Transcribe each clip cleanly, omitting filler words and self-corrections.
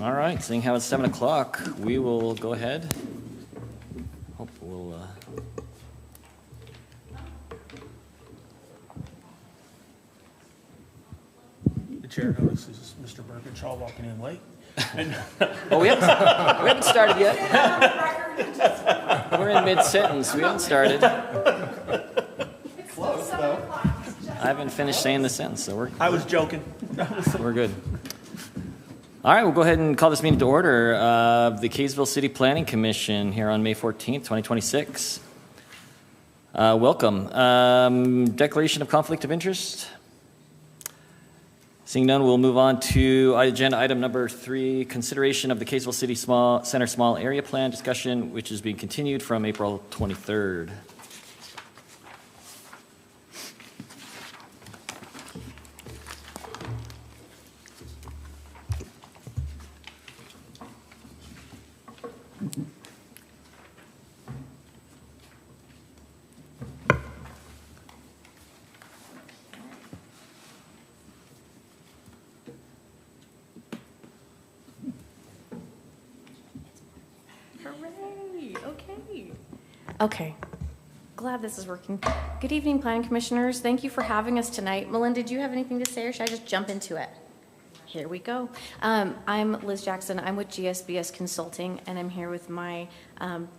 All right, seeing how it's 7 o'clock, we will go ahead. Hope we'll. The chair notices Mr. Birkinshaw walking in late. Oh, we haven't started yet. We're in mid-sentence. We haven't started. Close, though. I haven't finished saying the sentence, so I was joking. we're good. All right, we'll go ahead and call this meeting to order of the Kaysville City Planning Commission here on May 14th, 2026. Welcome. Declaration of conflict of interest. Seeing none, we'll move on to agenda item number 3, consideration of the Kaysville City Center Small Area Plan discussion, which is being continued from April 23rd. Hooray! Okay. Glad this is working. Good evening, Planning Commissioners. Thank you for having us tonight. Melinda, do you have anything to say, or should I just jump into it? Here we go. I'm Liz Jackson. I'm with GSBS Consulting, and I'm here with my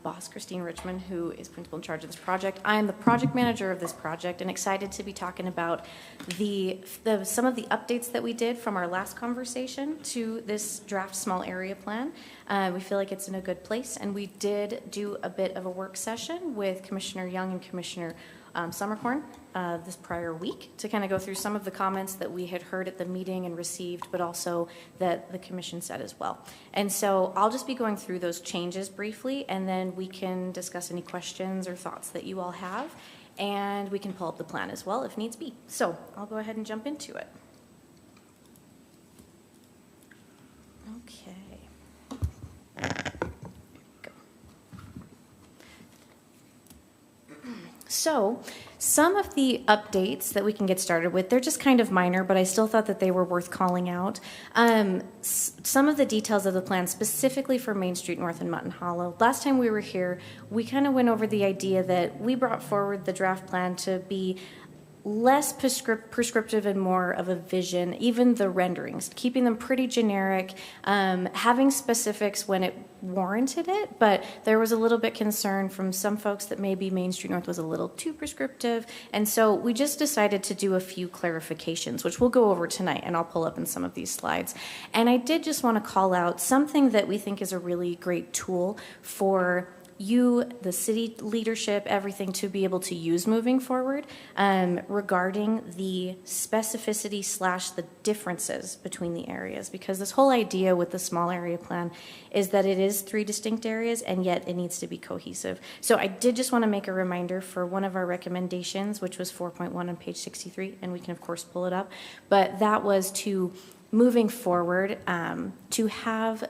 boss, Christine Richmond, who is principal in charge of this project. I am the project manager of this project and excited to be talking about some of the updates that we did from our last conversation to this draft small area plan. We feel like it's in a good place, and we did do a bit of a work session with Commissioner Young and Commissioner Summercorn this prior week to kind of go through some of the comments that we had heard at the meeting and received, but also that the commission said as well. And so I'll just be going through those changes briefly, and then we can discuss any questions or thoughts that you all have, and we can pull up the plan as well if needs be. So I'll go ahead and jump into it. Okay. So some of the updates that we can get started with, they're just kind of minor, but I still thought that they were worth calling out. Some of the details of the plan, specifically for Main Street North and Mutton Hollow. Last time we were here, we kind of went over the idea that we brought forward the draft plan to be less prescriptive and more of a vision, even the renderings, keeping them pretty generic, having specifics when it warranted it, but there was a little bit concern from some folks that maybe Main Street North was a little too prescriptive, and so we just decided to do a few clarifications, which we'll go over tonight, and I'll pull up in some of these slides. And I did just want to call out something that we think is a really great tool for you, the city leadership, everything to be able to use moving forward regarding the specificity / the differences between the areas. Because this whole idea with the small area plan is that it is 3 distinct areas and yet it needs to be cohesive. So I did just want to make a reminder for one of our recommendations, which was 4.1 on page 63, and we can of course pull it up, but that was to moving forward to have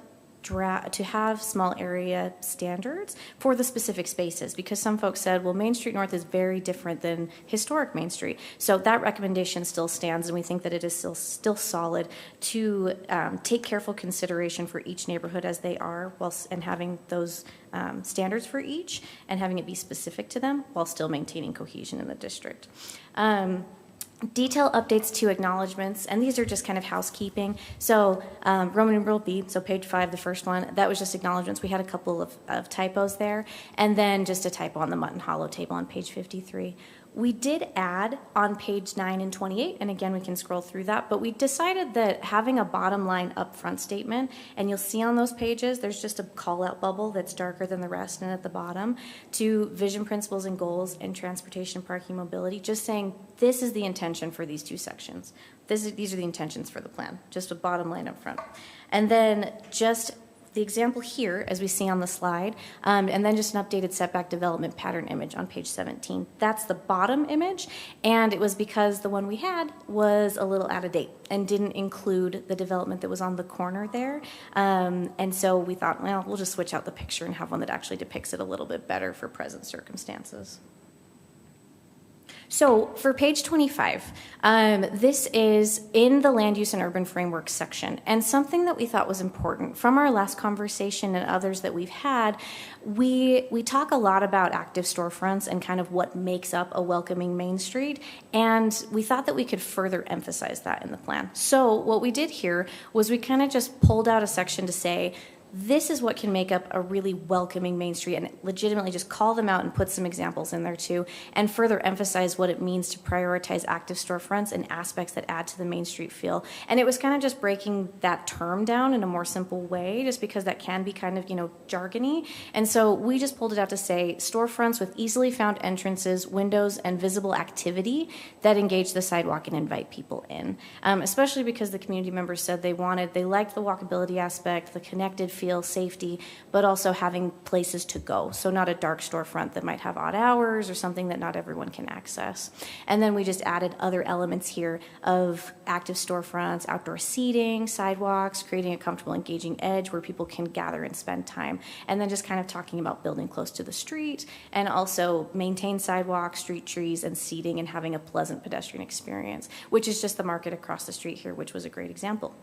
small area standards for the specific spaces, because some folks said, well, Main Street North is very different than historic Main Street. So that recommendation still stands, and we think that it is still solid to take careful consideration for each neighborhood as they are, and having those standards for each and having it be specific to them while still maintaining cohesion in the district. Detail updates to acknowledgements, and these are just kind of housekeeping. So Roman numeral B, so page 5, the first one, that was just acknowledgements. We had a couple of typos there, and then just a typo on the Mutton Hollow table on page 53. We did add on page 9 and 28, and again, we can scroll through that, but we decided that having a bottom line upfront statement, and you'll see on those pages, there's just a call-out bubble that's darker than the rest, and at the bottom, to vision principles and goals and transportation, parking, mobility, just saying this is the intention for these 2 sections. These are the intentions for the plan, just a bottom line up front. And then just the example here, as we see on the slide, and then just an updated setback development pattern image on page 17. That's the bottom image, and it was because the one we had was a little out of date and didn't include the development that was on the corner there. And so we thought, well, we'll just switch out the picture and have one that actually depicts it a little bit better for present circumstances. So for page 25, this is in the land use and urban framework section. And something that we thought was important from our last conversation and others that we've had, we talk a lot about active storefronts and kind of what makes up a welcoming Main Street. And we thought that we could further emphasize that in the plan. So what we did here was we kind of just pulled out a section to say, this is what can make up a really welcoming Main Street, and legitimately just call them out and put some examples in there too, and further emphasize what it means to prioritize active storefronts and aspects that add to the Main Street feel. And it was kind of just breaking that term down in a more simple way, just because that can be kind of, jargony. And so we just pulled it out to say storefronts with easily found entrances, windows, and visible activity that engage the sidewalk and invite people in. Especially because the community members said they liked the walkability aspect, the connected feel, safety, but also having places to go. So not a dark storefront that might have odd hours or something that not everyone can access. And then we just added other elements here of active storefronts, outdoor seating, sidewalks, creating a comfortable, engaging edge where people can gather and spend time. And then just kind of talking about building close to the street and also maintain sidewalks, street trees, and seating and having a pleasant pedestrian experience, which is just the market across the street here, which was a great example.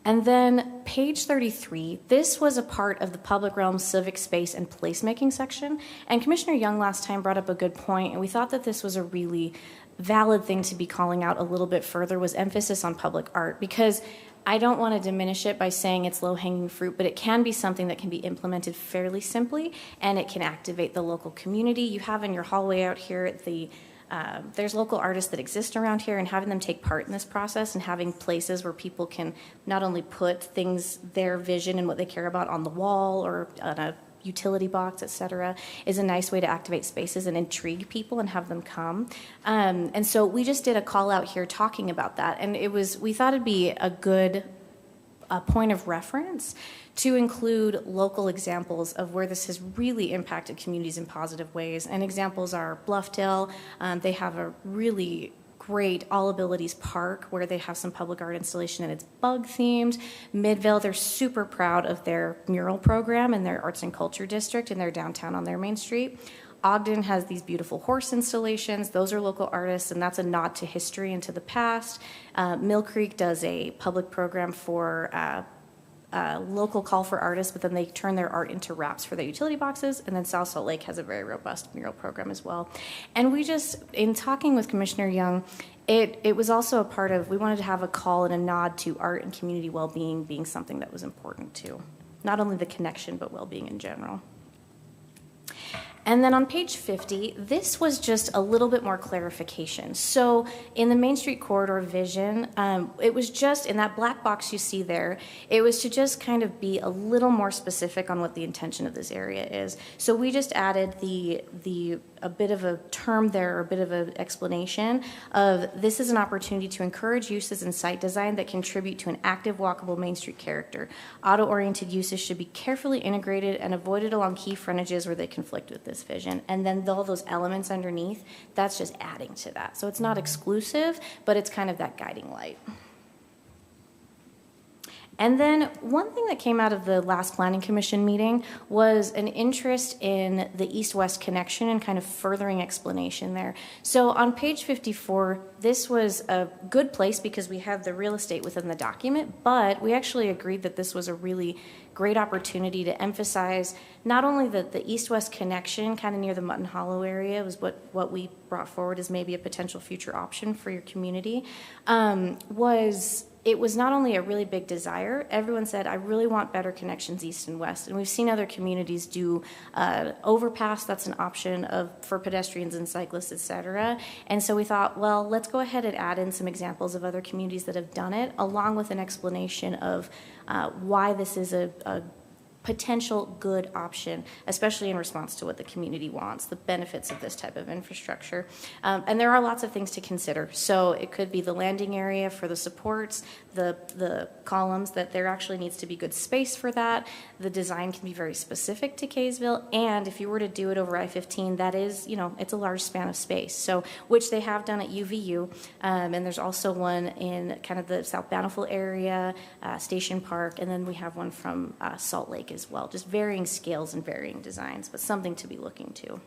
And then page 33, this was a part of the public realm civic space and placemaking section. And Commissioner Young last time brought up a good point, and we thought that this was a really valid thing to be calling out a little bit further, was emphasis on public art, because I don't want to diminish it by saying it's low-hanging fruit, but it can be something that can be implemented fairly simply, and it can activate the local community. You have in your hallway out here there's local artists that exist around here, and having them take part in this process and having places where people can not only put things, their vision and what they care about on the wall or on a utility box, etc., is a nice way to activate spaces and intrigue people and have them come. And so we just did a call out here talking about that, and we thought it'd be a good point of reference to include local examples of where this has really impacted communities in positive ways. And examples are Bluffdale. They have a really great All Abilities Park where they have some public art installation and it's bug themed. Midvale, they're super proud of their mural program and their arts and culture district in their downtown on their Main Street. Ogden has these beautiful horse installations. Those are local artists, and that's a nod to history and to the past. Mill Creek does a public program for local call for artists, but then they turn their art into wraps for their utility boxes. And then South Salt Lake has a very robust mural program as well. And we just, in talking with Commissioner Young, it was also a part of, we wanted to have a call and a nod to art and community well-being being something that was important too. Not only the connection, but well-being in general. And then on page 50, this was just a little bit more clarification. So in the Main Street Corridor vision, it was just in that black box you see there, it was to just kind of be a little more specific on what the intention of this area is. So we just added a bit of a term there, or a bit of an explanation of this is an opportunity to encourage uses in site design that contribute to an active, walkable Main Street character. Auto-oriented uses should be carefully integrated and avoided along key frontages where they conflict with this vision. And then all those elements underneath, that's just adding to that. So it's not exclusive, but it's kind of that guiding light. And then one thing that came out of the last Planning Commission meeting was an interest in the east-west connection and kind of furthering explanation there. So on page 54, this was a good place because we have the real estate within the document, but we actually agreed that this was a really great opportunity to emphasize not only that the east-west connection kind of near the Mutton Hollow area was what we brought forward as maybe a potential future option for your community, it was not only a really big desire. Everyone said, I really want better connections east and west. And we've seen other communities do overpass. That's an option for pedestrians and cyclists, et cetera. And so we thought, well, let's go ahead and add in some examples of other communities that have done it, along with an explanation of why this is a potential good option, especially in response to what the community wants, the benefits of this type of infrastructure. And there are lots of things to consider. So it could be the landing area for the supports, the columns, that there actually needs to be good space for that. The design can be very specific to Kaysville, and if you were to do it over I-15, that is, it's a large span of space. So, which they have done at UVU, and there's also one in kind of the South Bountiful area, Station Park, and then we have one from Salt Lake as well. Just varying scales and varying designs, but something to be looking to.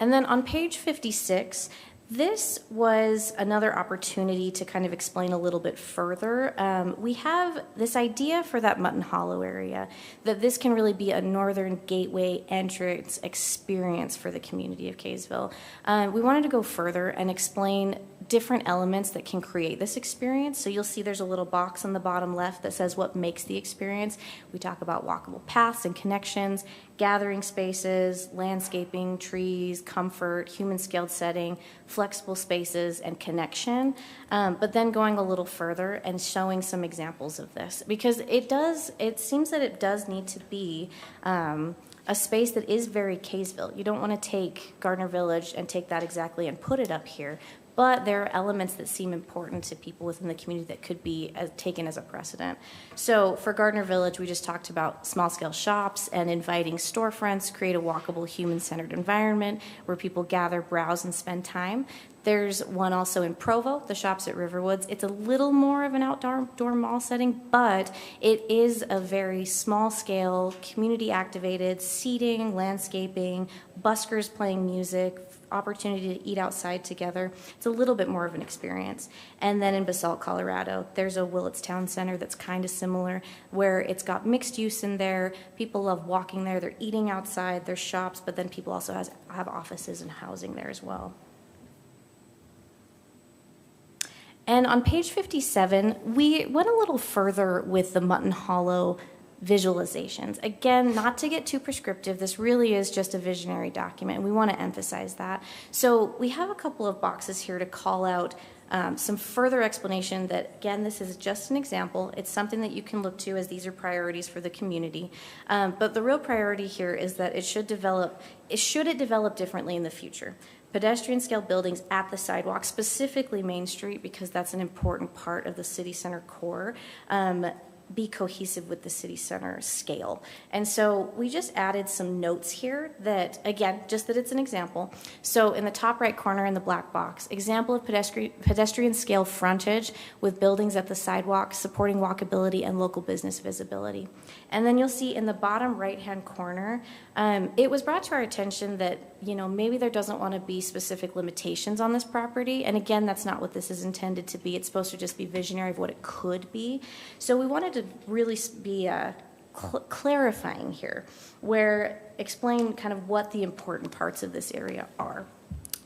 And then on page 56, this was another opportunity to kind of explain a little bit further. We have this idea for that Mutton Hollow area, that this can really be a northern gateway entrance experience for the community of Kaysville. We wanted to go further and explain different elements that can create this experience. So you'll see there's a little box on the bottom left that says what makes the experience. We talk about walkable paths and connections, gathering spaces, landscaping, trees, comfort, human scaled setting, flexible spaces, and connection. But then going a little further and showing some examples of this, because it seems that it does need to be a space that is very Kaysville. You don't want to take Gardner Village and take that exactly and put it up here. But there are elements that seem important to people within the community that could be taken as a precedent. So for Gardner Village, we just talked about small-scale shops and inviting storefronts, create a walkable, human-centered environment where people gather, browse, and spend time. There's one also in Provo, the shops at Riverwoods. It's a little more of an outdoor mall setting, but it is a very small-scale, community-activated, seating, landscaping, buskers playing music, opportunity to eat outside together. It's a little bit more of an experience. And then in Basalt, Colorado, there's a Willits Town Center that's kind of similar, where it's got mixed use in there. People love walking there. They're eating outside. There's shops, but then people also have offices and housing there as well. And on page 57, we went a little further with the Mutton Hollow visualizations. Again, not to get too prescriptive, this really is just a visionary document, and we want to emphasize that. So we have a couple of boxes here to call out some further explanation that, again, this is just an example. It's something that you can look to as these are priorities for the community. But the real priority here is that it should develop differently in the future. Pedestrian scale buildings at the sidewalk, specifically Main Street, because that's an important part of the city center core, be cohesive with the city center scale. And so we just added some notes here that, again, just that it's an example. So in the top right corner in the black box, example of pedestrian scale frontage with buildings at the sidewalk supporting walkability and local business visibility. And then you'll see in the bottom right-hand corner, it was brought to our attention that, maybe there doesn't want to be specific limitations on this property. And again, that's not what this is intended to be. It's supposed to just be visionary of what it could be. So we wanted to really be clarifying here, where explain kind of what the important parts of this area are.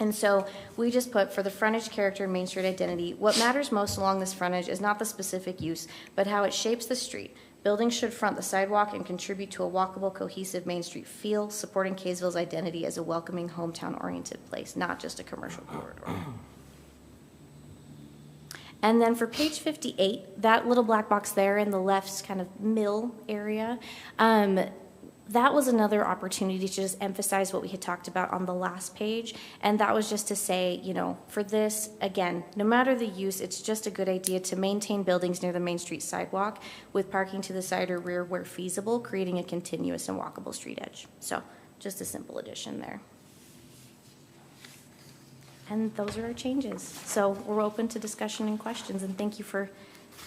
And so we just put, for the frontage character and Main Street identity, what matters most along this frontage is not the specific use, but how it shapes the street. Buildings should front the sidewalk and contribute to a walkable, cohesive Main Street feel, supporting Kaysville's identity as a welcoming, hometown-oriented place, not just a commercial corridor. And then for page 58, that little black box there in the left kind of mill area, that was another opportunity to just emphasize what we had talked about on the last page. And that was just to say, for this, again, no matter the use, it's just a good idea to maintain buildings near the Main Street sidewalk with parking to the side or rear where feasible, creating a continuous and walkable street edge. So just a simple addition there. And those are our changes. So we're open to discussion and questions, and thank you for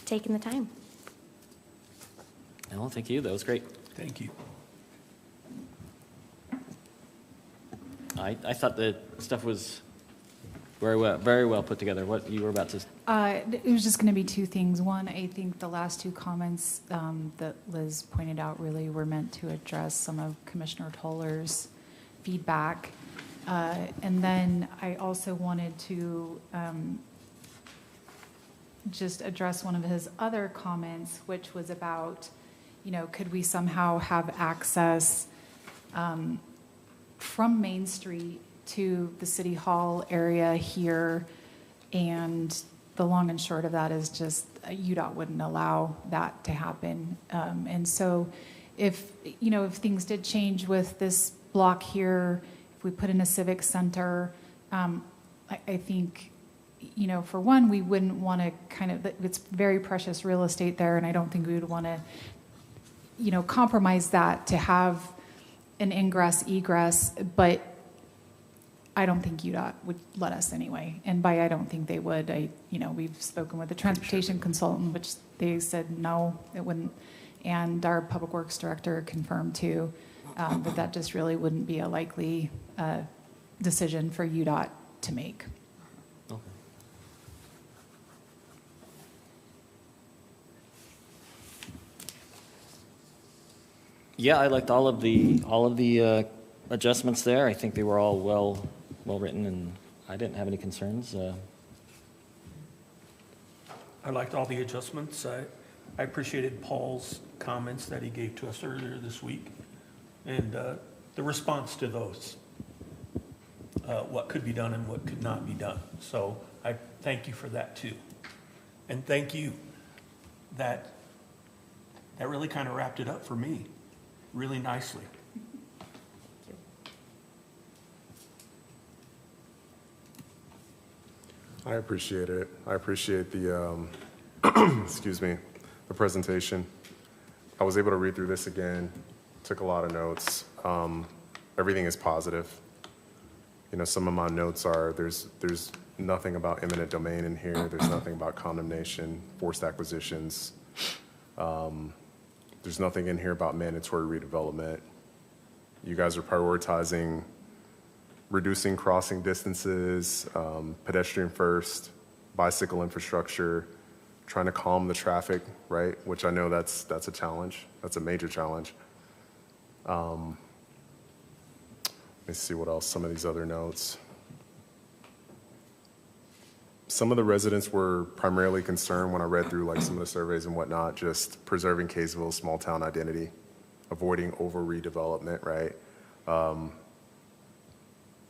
taking the time. Well, thank you. That was great. Thank you. I thought the stuff was very well put together. What you were about to... It was just going to be two things. One, I think the last two comments that Liz pointed out really were meant to address some of Commissioner Toller's feedback. And then I also wanted to just address one of his other comments, which was about, could we somehow have access from Main Street to the City Hall area here? And the long and short of that is just UDOT wouldn't allow that to happen. And so if things did change with this block here, if we put in a civic center, I think, for one, we wouldn't want to it's very precious real estate there, and I don't think we would want to, compromise that to have an ingress, egress, but I don't think UDOT would let us anyway. And by I don't think they would, we've spoken with the transportation consultant, which they said no, it wouldn't. And our public works director confirmed too, that just really wouldn't be a likely decision for UDOT to make. Okay. Yeah, I liked all of the adjustments there. I think they were all well written, and I didn't have any concerns. I liked all the adjustments. I appreciated Paul's comments that he gave to us earlier this week, and the response to those, what could be done and what could not be done. So I thank you for that too. And thank you. That really kind of wrapped it up for me really nicely. I appreciate it. I appreciate the, excuse me, the presentation. I was able to read through this again, took a lot of notes. Everything is positive. You know, some of my notes are, there's nothing about eminent domain in here. There's nothing about condemnation, forced acquisitions. There's nothing in here about mandatory redevelopment. You guys are prioritizing reducing crossing distances, pedestrian first, bicycle infrastructure, trying to calm the traffic, right? Which I know that's a challenge. That's a major challenge. Let me see what else, some of these other notes. Some of the residents were primarily concerned when I read through like some of the surveys and whatnot, just preserving Kaysville's small town identity, avoiding over redevelopment, right?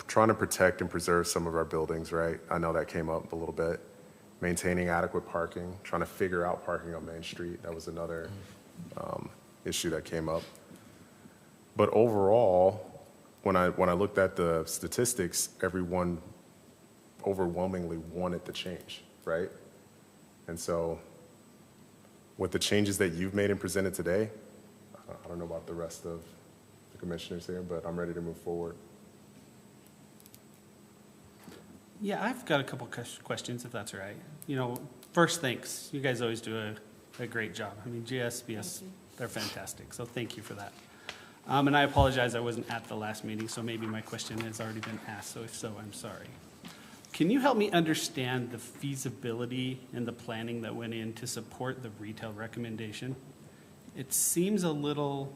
Trying to protect and preserve some of our buildings, right? I know that came up a little bit. Maintaining adequate parking, trying to figure out parking on Main Street. That was another issue that came up. But overall, when I looked at the statistics, everyone overwhelmingly wanted the change, right? And so with the changes that you've made and presented today, I don't know about the rest of the commissioners here, but I'm ready to move forward. Yeah, I've got a couple questions, if that's all right. You know, first, thanks. You guys always do a great job. I mean, GSBS, they're fantastic, so thank you for that. And I apologize, I wasn't at the last meeting, so maybe my question has already been asked, so if so, I'm sorry. Can you help me understand the feasibility and the planning that went in to support the retail recommendation? It seems a little,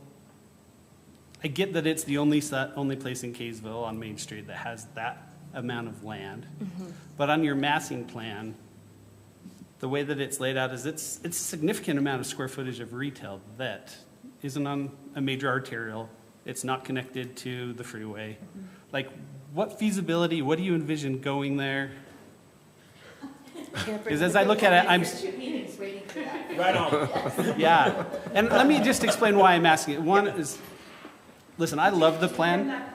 I get that it's the only place in Kaysville on Main Street that has that amount of land, but on your massing plan, the way that it's laid out is it's a significant amount of square footage of retail that isn't on a major arterial. It's not connected to the freeway. Like, what feasibility, what do you envision going there? Because as I look at it, I'm right on. Yeah, and let me just explain why I'm asking it. One is, listen, I love the plan.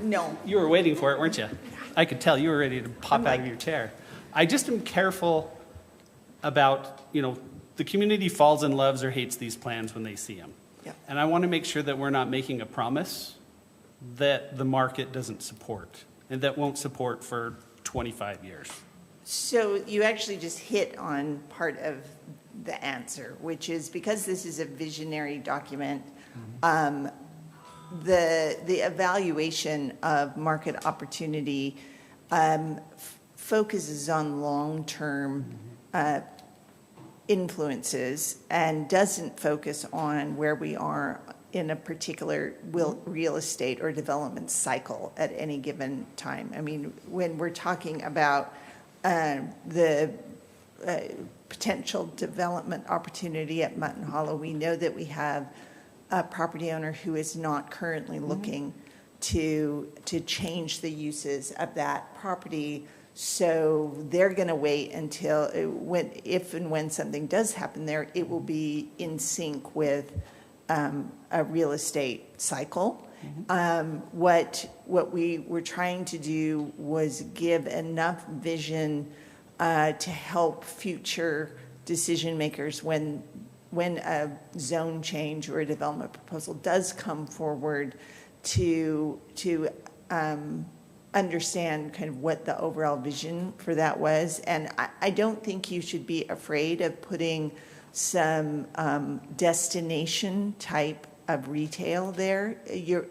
No. You were waiting for it, weren't you? I could tell you were ready to pop out of your chair. I just am careful about, you know, the community falls in loves or hates these plans when they see them. Yeah. And I want to make sure that we're not making a promise that the market doesn't support and that won't support for 25 years. So you actually just hit on part of the answer, which is because this is a visionary document, the evaluation of market opportunity focuses on long-term influences and doesn't focus on where we are in a particular real estate or development cycle at any given time. I mean, when we're talking about the potential development opportunity at Mutton Hollow, we know that we have a property owner who is not currently looking to change the uses of that property. So they're going to wait until if and when something does happen there, it will be in sync with a real estate cycle. What we were trying to do was give enough vision to help future decision makers when a zone change or a development proposal does come forward to understand kind of what the overall vision for that was. And I don't think you should be afraid of putting some destination type of retail there. It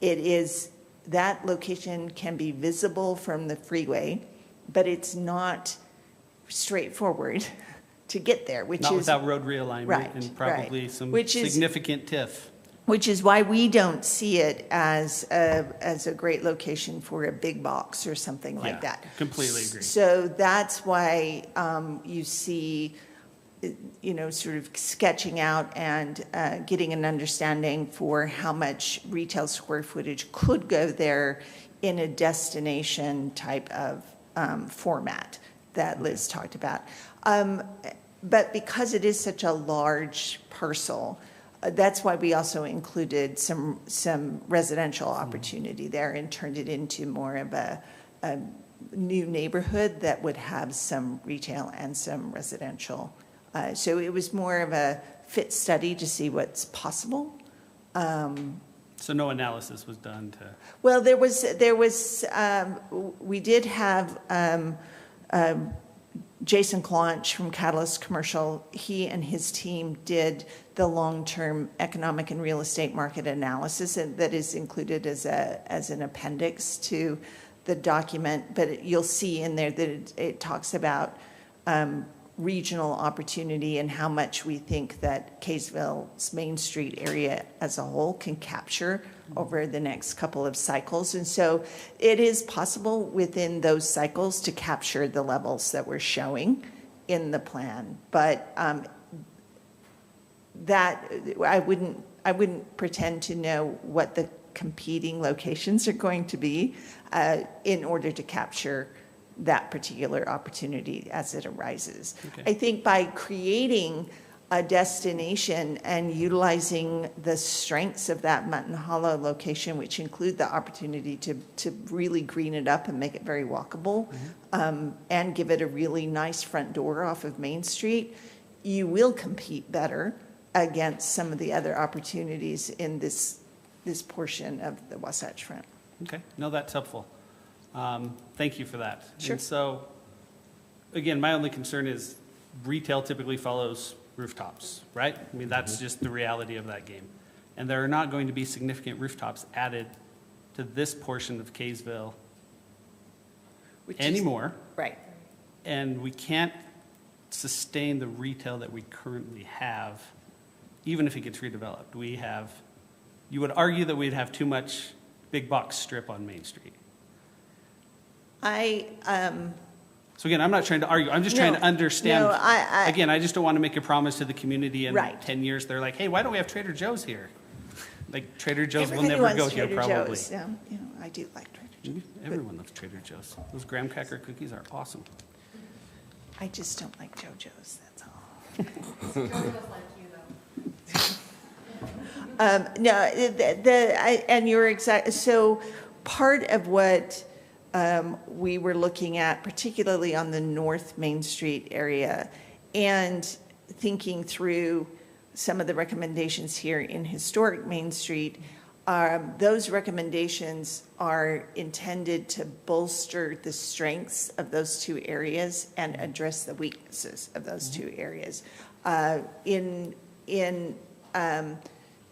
is that location can be visible from the freeway, but it's not straightforward to get there, which Not is. without road realignment Right, and probably right. some Which is- significant TIF. Which is why we don't see it as a great location for a big box or something like Yeah, that. completely agree. So that's why you see, sort of sketching out and getting an understanding for how much retail square footage could go there in a destination type of format that Liz talked about. But because it is such a large parcel, that's why we also included some residential opportunity there and turned it into more of a new neighborhood that would have some retail and some residential. So it was more of a fit study to see what's possible. So no analysis was done to, Well, we did have Jason Claunch from Catalyst Commercial. He and his team did the long-term economic and real estate market analysis, and that is included as an appendix to the document. But you'll see in there that it talks about regional opportunity and how much we think that Kaysville's Main Street area as a whole can capture over the next couple of cycles. And so it is possible within those cycles to capture the levels that we're showing in the plan. But that I wouldn't pretend to know what the competing locations are going to be in order to capture that particular opportunity as it arises. Okay. I think by creating a destination and utilizing the strengths of that Mutton Hollow location, which include the opportunity to really green it up and make it very walkable, and give it a really nice front door off of Main Street, you will compete better against some of the other opportunities in this portion of the Wasatch Front. okay, no, that's helpful. Thank you for that. Sure. And so, again, my only concern is retail typically follows rooftops, right? I mean, that's just the reality of that game. And there are not going to be significant rooftops added to this portion of Kaysville Which is- anymore. Right. And we can't sustain the retail that we currently have, even if it gets redeveloped. You would argue that we'd have too much big box strip on Main Street. So again, I'm not trying to argue, I'm just trying to No, understand. no, I- Again, I just don't want to make a promise to the community in Right. 10 years, they're like, hey, why don't we have Trader Joe's here? Like, Trader Joe's will Everybody never wants go here, Trader probably. Joe's. I do like Trader Joe's. Everyone loves Trader Joe's. Those graham cracker cookies are awesome. I just don't like JoJo's, that's all. No, and you're exact, so part of what we were looking at, particularly on the North Main Street area, and thinking through some of the recommendations here in historic Main Street, those recommendations are intended to bolster the strengths of those two areas and address the weaknesses of those two areas. In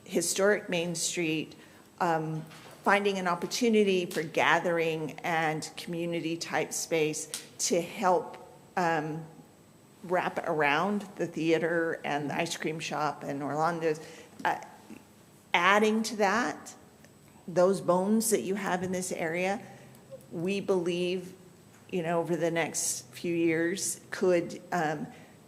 historic Main Street, finding an opportunity for gathering and community type space to help wrap around the theater and the ice cream shop and Orlando's, adding to that, those bones that you have in this area, we believe, over the next few years could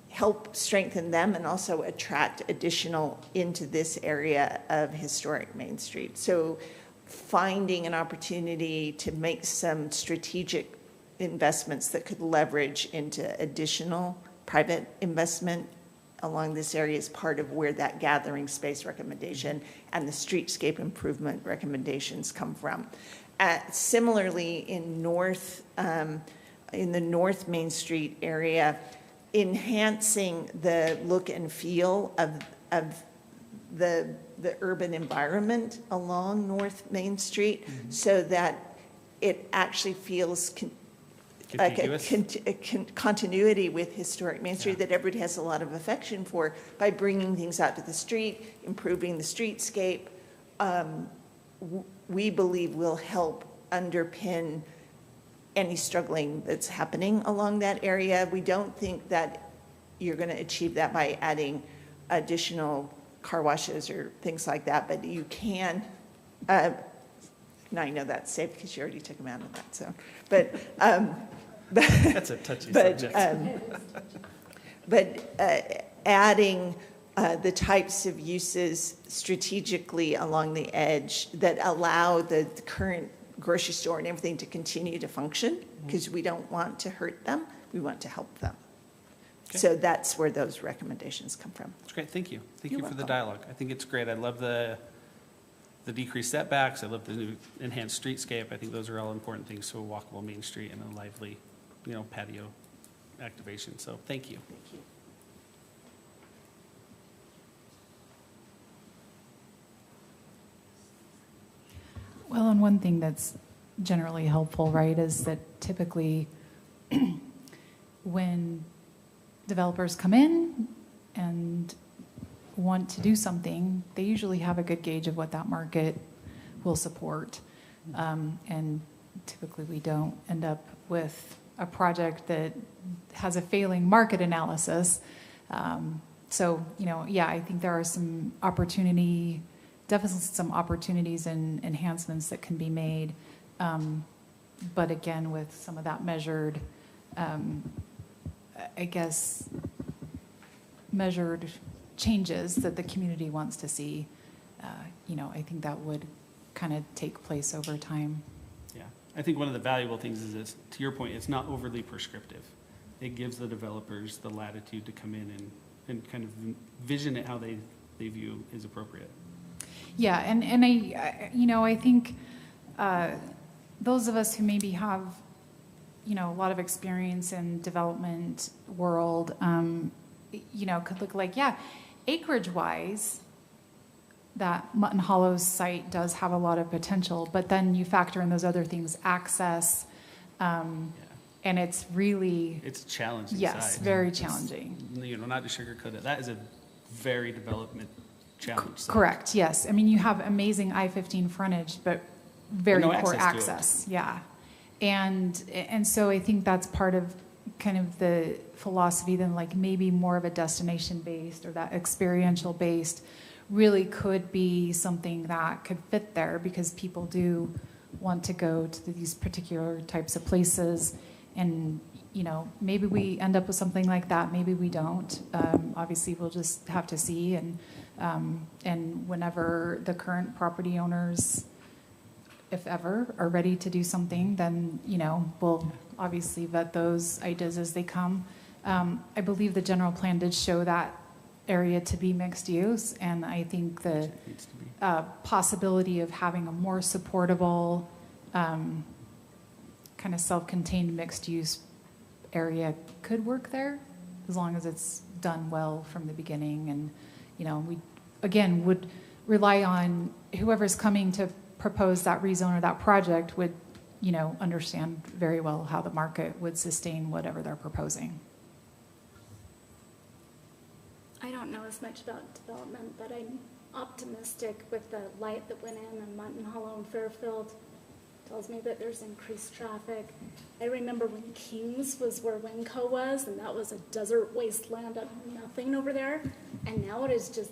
help strengthen them and also attract additional into this area of historic Main Street. So finding an opportunity to make some strategic investments that could leverage into additional private investment along this area is part of where that gathering space recommendation and the streetscape improvement recommendations come from. Similarly, in the North Main Street area, enhancing the look and feel of the urban environment along North Main Street so that it actually feels like a continuity with historic Main Street that everybody has a lot of affection for by bringing things out to the street, improving the streetscape, we believe will help underpin any struggling that's happening along that area. We don't think that you're going to achieve that by adding additional car washes or things like that, but you can, now I know that's safe because you already took them out of that, so, but, That's a touchy subject. but adding the types of uses strategically along the edge that allow the current grocery store and everything to continue to function, because we don't want to hurt them, we want to help them. Okay. So that's where those recommendations come from. That's great, thank you. Thank You're you for the welcome. dialogue. I think it's great. I love the decreased setbacks. I love the new enhanced streetscape. I think those are all important things to a walkable Main Street and a lively, patio activation. So thank you. Thank you. Well, and one thing that's generally helpful, right, is that typically when developers come in and want to do something, they usually have a good gauge of what that market will support. And typically we don't end up with a project that has a failing market analysis. So, yeah, I think there are some definitely some opportunities and enhancements that can be made. But again, with some of that measured, measured changes that the community wants to see, I think that would kind of take place over time. Yeah, I think one of the valuable things is this, to your point, it's not overly prescriptive. It gives the developers the latitude to come in and kind of vision it how they view is appropriate. Yeah, and I think those of us who maybe have, a lot of experience in development world, could look like, yeah, acreage-wise, that Mutton Hollow's site does have a lot of potential, but then you factor in those other things, access, and it's really... It's a challenging yes, site. very challenging. Not to sugarcoat it, that is a very development challenge site. Correct, yes. I mean, you have amazing I-15 frontage, but very no poor access to access. Yeah. And so I think that's part of kind of the philosophy then, like maybe more of a destination-based or that experiential-based really could be something that could fit there, because people do want to go to these particular types of places. And, maybe we end up with something like that, maybe we don't. Obviously, we'll just have to see. And whenever the current property owners, if ever, are ready to do something, then, we'll obviously vet those ideas as they come. I believe the general plan did show that area to be mixed use, and I think the possibility of having a more supportable, kind of self-contained mixed use area could work there, as long as it's done well from the beginning. And, we, again, would rely on whoever's coming to propose that rezone or that project would, understand very well how the market would sustain whatever they're proposing. I don't know as much about development, but I'm optimistic with the light that went in Mutton Hollow and Fairfield. Tells me that there's increased traffic. I remember when Kings was where Winco was, and that was a desert wasteland of nothing over there. And now it is just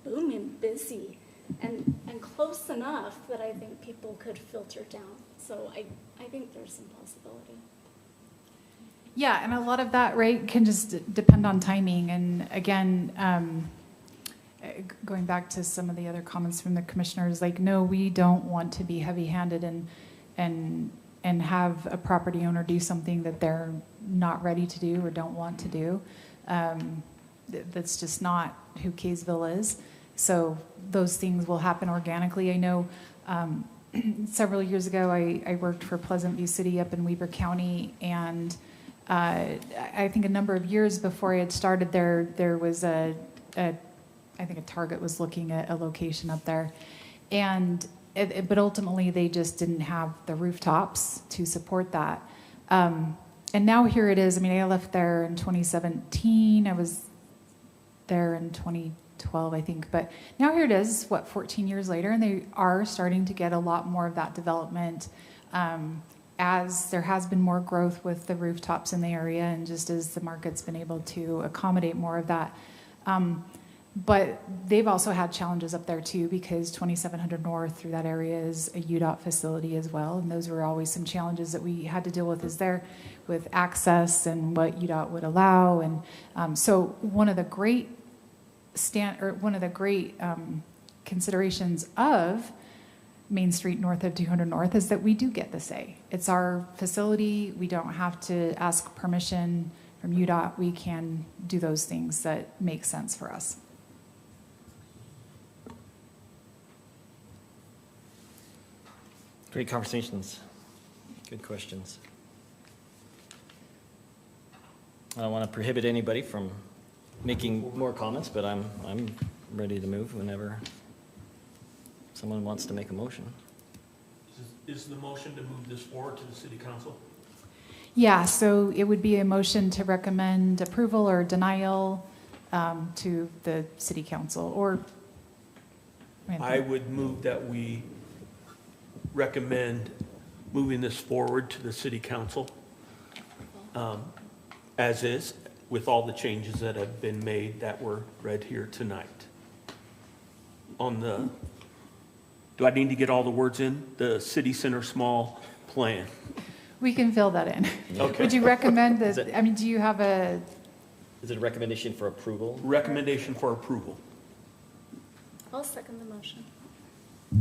booming busy and close enough that I think people could filter down. So I think there's some possibility. Yeah, and a lot of that, right, can just depend on timing. And again, going back to some of the other comments from the commissioners, like, no, we don't want to be heavy-handed and have a property owner do something that they're not ready to do or don't want to do. That's just not who Kaysville is. So those things will happen organically. I know several years ago I worked for Pleasant View City up in Weber County, and I think a number of years before I had started there was I think a Target was looking at a location up there, but ultimately they just didn't have the rooftops to support that. And now here it is. I mean, I left there in 2017. I was there in 2020. 2012, I think. But now here it is, 14 years later, and they are starting to get a lot more of that development as there has been more growth with the rooftops in the area, and just as the market's been able to accommodate more of that. But they've also had challenges up there too, because 2700 North through that area is a UDOT facility as well, and those were always some challenges that we had to deal with with access and what UDOT would allow. And so one of the great considerations of Main Street north of 200 North is that we do get the say. It's our facility. We don't have to ask permission from UDOT. We can do those things that make sense for us. Great conversations. Good questions. I don't want to prohibit anybody from making more comments, but I'm ready to move whenever someone wants to make a motion. Is the motion to move this forward to the city council? Yeah, so it would be a motion to recommend approval or denial to the city council, or I would move that we recommend moving this forward to the city council as is, with all the changes that have been made that were read here tonight. Do I need to get all the words in? The city center small plan. we can fill that in. Okay. Would you recommend that? Is it- I mean, do you have a? Is it a recommendation for approval? Recommendation for approval. I'll second the motion.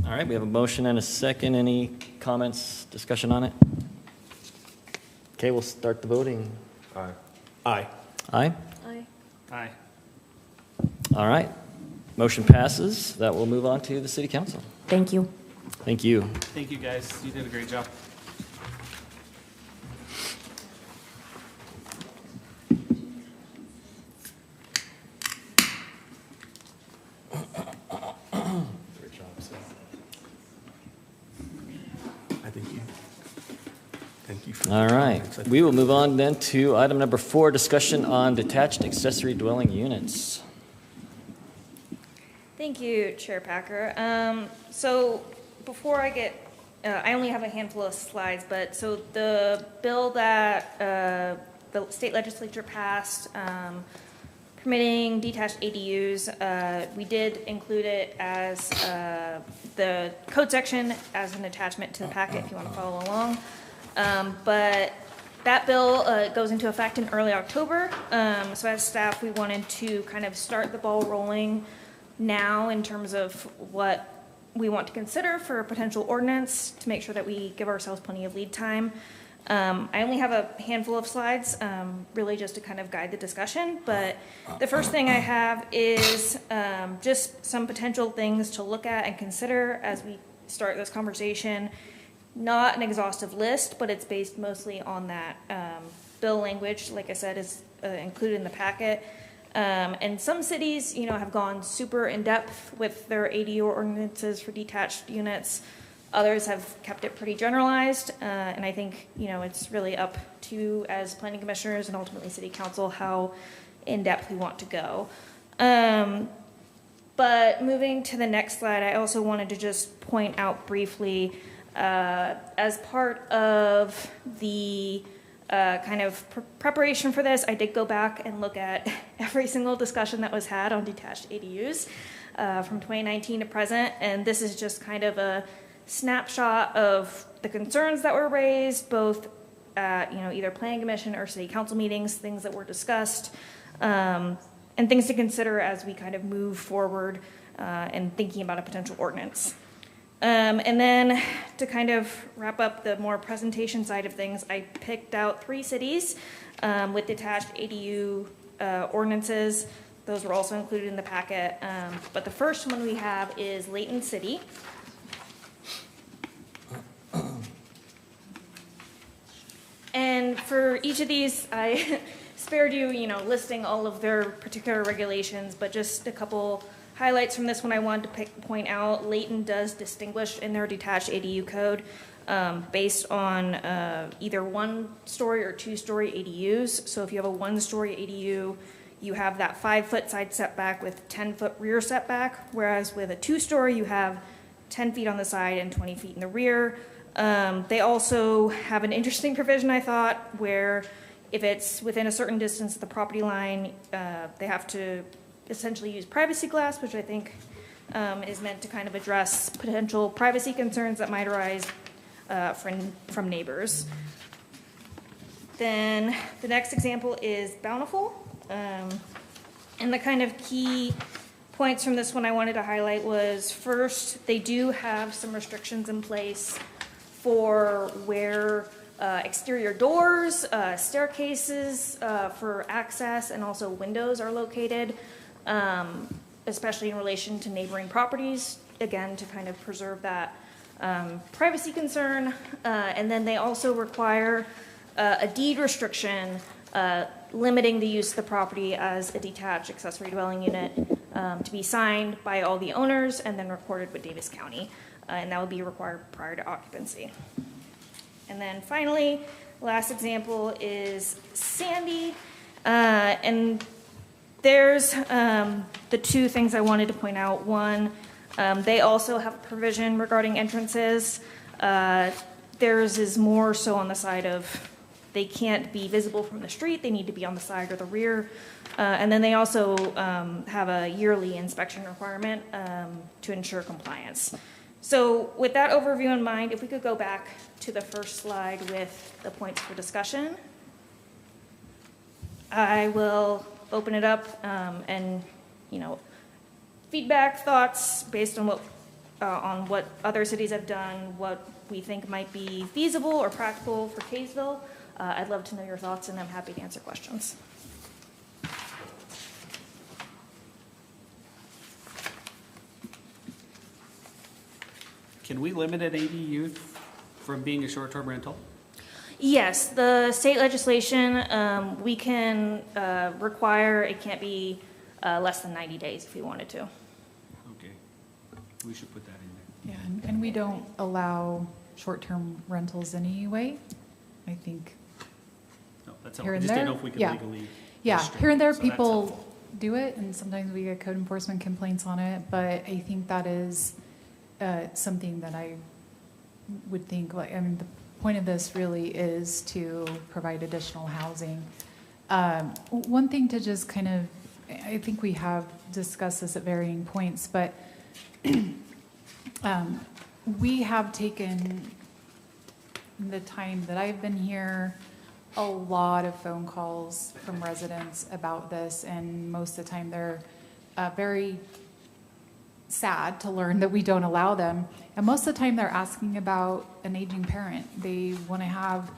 All right, we have a motion and a second. Any comments, discussion on it? Okay, we'll start the voting. Aye. Aye. Aye? Aye. Aye. All right. Motion passes. That will move on to the city council. Thank you. Thank you. Thank you, guys. You did a great job. Great job, Seth. Thank you for All the right. comments. We will move on then to item number 4, discussion on detached accessory dwelling units. Thank you, Chair Packer. So before I get, I only have a handful of slides, but so the bill that the state legislature passed permitting detached ADUs, we did include it as the code section as an attachment to the packet if you want to follow along. But that bill goes into effect in early October. So as staff, we wanted to kind of start the ball rolling now in terms of what we want to consider for a potential ordinance to make sure that we give ourselves plenty of lead time. I only have a handful of slides, really just to kind of guide the discussion, but the first thing I have is just some potential things to look at and consider as we start this conversation. Not an exhaustive list, but it's based mostly on that bill language, like I said, is included in the packet. And some cities, have gone super in-depth with their ADU ordinances for detached units. Others have kept it pretty generalized, and I think, it's really up to, as planning commissioners and ultimately city council, how in-depth we want to go. But moving to the next slide, I also wanted to just point out briefly, as part of the kind of preparation for this, I did go back and look at every single discussion that was had on detached ADUs from 2019 to present, and this is just kind of a snapshot of the concerns that were raised, both at either planning commission or city council meetings, things that were discussed, and things to consider as we kind of move forward and thinking about a potential ordinance. And then to kind of wrap up the more presentation side of things, I picked out 3 cities with detached ADU ordinances. Those were also included in the packet. But the first one we have is Layton City. And for each of these, I spared you, listing all of their particular regulations, but just a couple highlights from this one I wanted to point out. Layton does distinguish in their detached ADU code based on either 1-story or 2-story ADUs. So if you have a 1-story ADU, you have that 5-foot side setback with 10-foot rear setback, whereas with a 2-story, you have 10 feet on the side and 20 feet in the rear. They also have an interesting provision, I thought, where if it's within a certain distance of the property line, they have to essentially use privacy glass, which I think is meant to kind of address potential privacy concerns that might arise from neighbors. Then the next example is Bountiful. And the kind of key points from this one I wanted to highlight was, first, they do have some restrictions in place for where exterior doors, staircases for access, and also windows are located, especially in relation to neighboring properties, again, to kind of preserve that privacy concern. And then they also require a deed restriction limiting the use of the property as a detached accessory dwelling unit to be signed by all the owners and then recorded with Davis County. And that would be required prior to occupancy. And then finally, last example is Sandy. And there's the two things I wanted to point out. One, they also have a provision regarding entrances. Theirs is more so on the side of they can't be visible from the street. They need to be on the side or the rear. And then they also have a yearly inspection requirement to ensure compliance. So with that overview in mind, if we could go back to the first slide with the points for discussion, I will open it up and, feedback, thoughts based on what other cities have done, what we think might be feasible or practical for Kaysville. I'd love to know your thoughts, and I'm happy to answer questions. Can we limit an ADU from being a short-term rental? Yes, the state legislation, we can require it can't be less than 90 days if we wanted to. Okay, we should put that in there. Yeah, and we don't allow short-term rentals anyway. I think No, that's here all. I and just there. didn't know if we could Yeah. legally. Yeah, restrict here and there, it, so that's people helpful. do it, and sometimes we get code enforcement complaints on it, but I think that is something that I would think, the point of this really is to provide additional housing. One thing to just kind of, I think we have discussed this at varying points, but we have taken the time that I've been here, a lot of phone calls from residents about this, and most of the time they're very sad to learn that we don't allow them. And most of the time they're asking about an aging parent. They want to have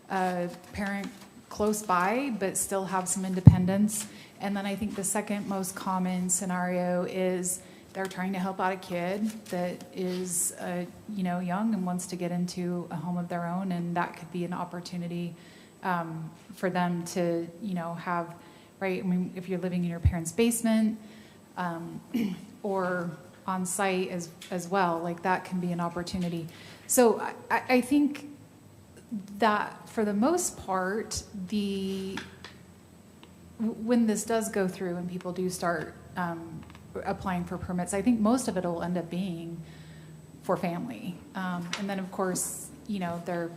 a parent close by, but still have some independence. And then I think the second most common scenario is they're trying to help out a kid that is, young and wants to get into a home of their own. And that could be an opportunity for them to, have, right? I mean, if you're living in your parents' basement, or on site as well, like that can be an opportunity. So I think that for the most part, when this does go through and people do start applying for permits, I think most of it will end up being for family. And then of course, there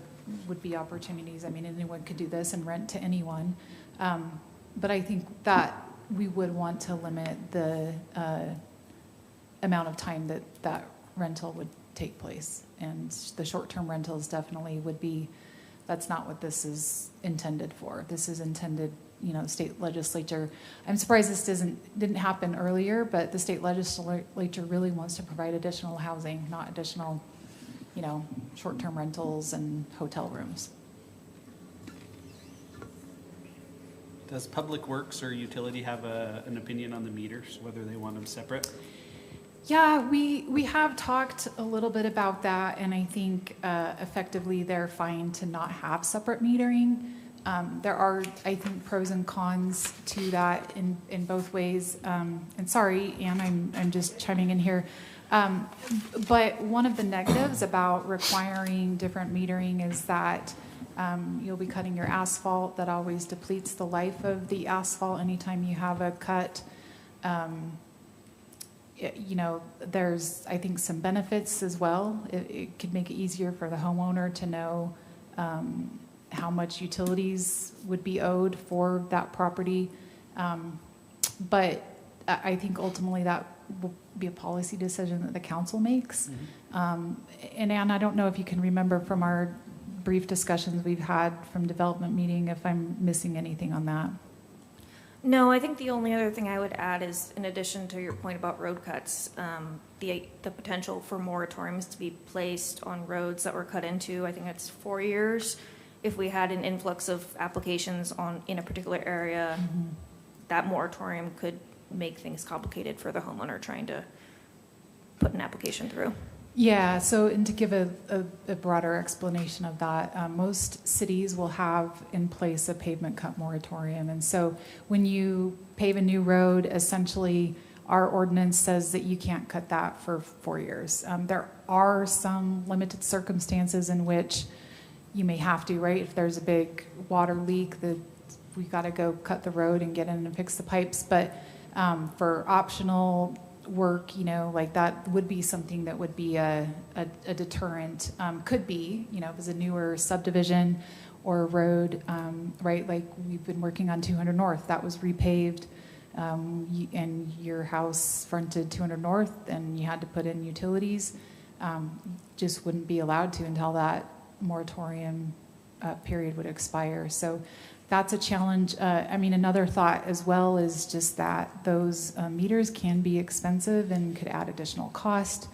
would be opportunities. I mean, anyone could do this and rent to anyone. But I think that we would want to limit the amount of time that rental would take place. And the short-term rentals definitely would be, that's not what this is intended for. This is intended, state legislature. I'm surprised this didn't happen earlier, but the state legislature really wants to provide additional housing, not additional, short-term rentals and hotel rooms. Does Public Works or utility have an opinion on the meters, whether they want them separate? Yeah, we have talked a little bit about that, and I think effectively they're fine to not have separate metering. There are, I think, pros and cons to that in both ways. And sorry, Ann, I'm just chiming in here. But one of the negatives about requiring different metering is that You'll be cutting your asphalt. That always depletes the life of the asphalt anytime you have a cut. There's, I think, some benefits as well. It could make it easier for the homeowner to know how much utilities would be owed for that property. But I think ultimately that will be a policy decision that the council makes. And Ann, I don't know if you can remember from our brief discussions we've had from development meeting, if I'm missing anything on that. No, I think the only other thing I would add is, in addition to your point about road cuts, the potential for moratoriums to be placed on roads that were cut into, I think it's 4 years. If we had an influx of applications in a particular area, that moratorium could make things complicated for the homeowner trying to put an application through. Yeah, so and to give a broader explanation of that, most cities will have in place a pavement cut moratorium. And so when you pave a new road, essentially our ordinance says that you can't cut that for 4 years. There are some limited circumstances in which you may have to, right? If there's a big water leak, we got to go cut the road and get in and fix the pipes. But for optional work, like that would be something that would be a deterrent. Could be, if it's a newer subdivision or a road, right? Like we've been working on 200 North, that was repaved, and your house fronted 200 North, and you had to put in utilities. Just wouldn't be allowed to until that moratorium period would expire. So that's a challenge. Another thought as well is just that those meters can be expensive and could add additional cost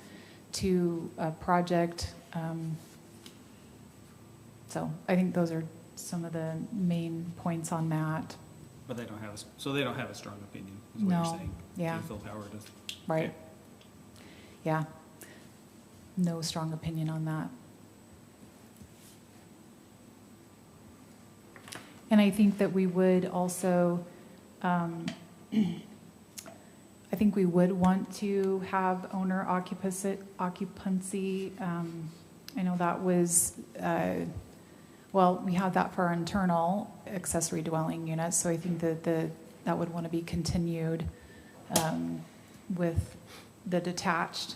to a project. So I think those are some of the main points on that. But they don't have a strong opinion, is what you're saying? Yeah. Kaysville Power does. Right. Okay. Yeah. No strong opinion on that. And I think that we would also, I think we would want to have owner occupancy. I know that was, we have that for our internal accessory dwelling units, so I think that that would want to be continued with the detached.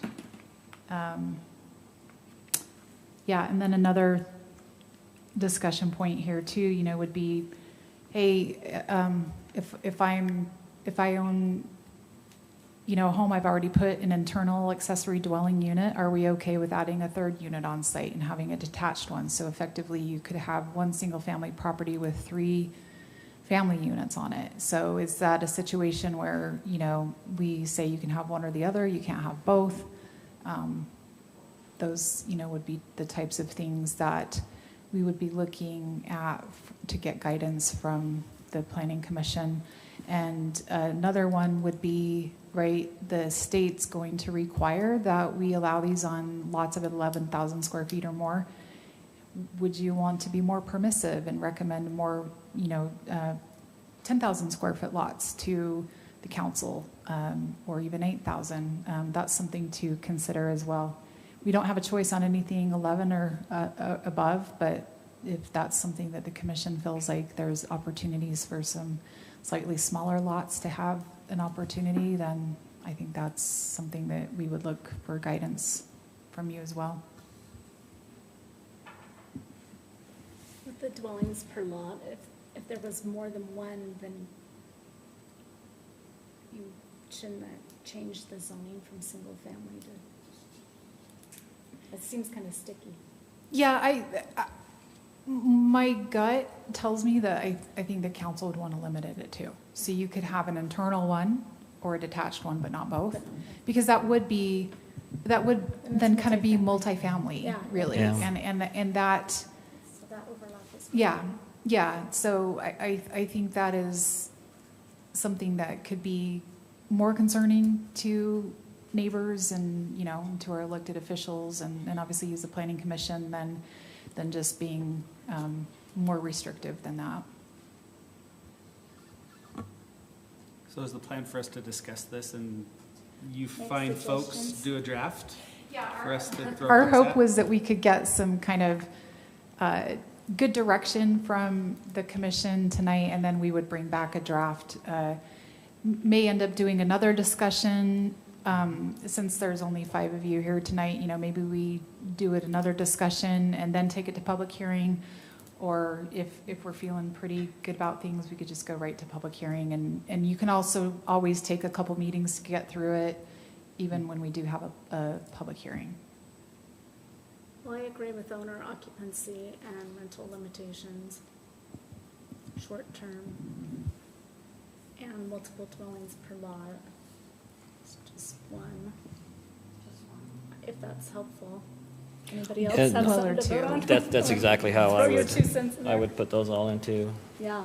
And then another discussion point here too, would be, hey, if I own, a home, I've already put an internal accessory dwelling unit, are we okay with adding a third unit on site and having a detached one? So effectively you could have one single family property with 3 family units on it. So is that a situation where, we say you can have one or the other, you can't have both? Those, would be the types of things that we would be looking at to get guidance from the Planning Commission. And another one would be, right, the state's going to require that we allow these on lots of 11,000 square feet or more. Would you want to be more permissive and recommend more, 10,000 square foot lots to the council, or even 8,000? That's something to consider as well. We don't have a choice on anything 11 or above, but if that's something that the commission feels like there's opportunities for some slightly smaller lots to have an opportunity, then I think that's something that we would look for guidance from you as well. With the dwellings per lot, if there was more than one, then you shouldn't change the zoning from single family to. It seems kind of sticky. Yeah, my gut tells me that I think the council would want to limit it at 2. So you could have an internal one or a detached one, but not both, because that would then kind of be multifamily, really, Yeah. and that. So that overlap is. Yeah. So I think that is something that could be more concerning to neighbors and, to our elected officials and obviously use the Planning Commission than just being more restrictive than that. So is the plan for us to discuss this and you Make find folks, suggestions? do a draft for us to throw Our things hope at? was that we could get some kind of good direction from the commission tonight, and then we would bring back a draft. May end up doing another discussion, since there's only 5 of you here tonight, maybe we do it another discussion and then take it to public hearing. Or if we're feeling pretty good about things, we could just go right to public hearing. And you can also always take a couple meetings to get through it, even when we do have a public hearing. Well, I agree with owner occupancy and rental limitations, short term, and multiple dwellings per lot. It's just one. If that's helpful. Anybody else And- have Well, something or to vote two. on? That's exactly how Throw your 2 cents in I there. would put those all into. Yeah.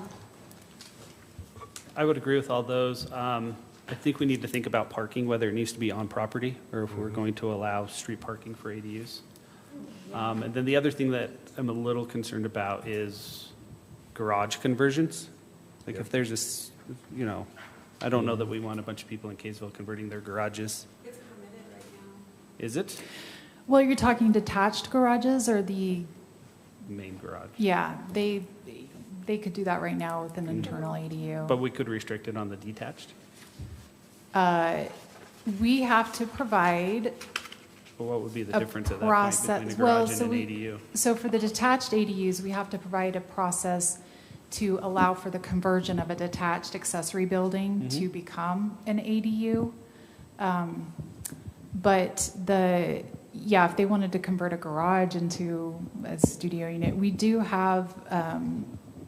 I would agree with all those. I think we need to think about parking, whether it needs to be on property or if we're going to allow street parking for ADUs. And then the other thing that I'm a little concerned about is garage conversions. Like if there's this, I don't know that we want a bunch of people in Kaysville converting their garages. It's permitted right now. Is it? Well, you're talking detached garages or the, Main garage. yeah, they could do that right now with an internal ADU. But we could restrict it on the detached? We have to provide But what would be the a difference at that point process. between a Well, garage so and an we, ADU? so for the detached ADUs, we have to provide a process to allow for the conversion of a detached accessory building to become an ADU. But if they wanted to convert a garage into a studio unit, we do have,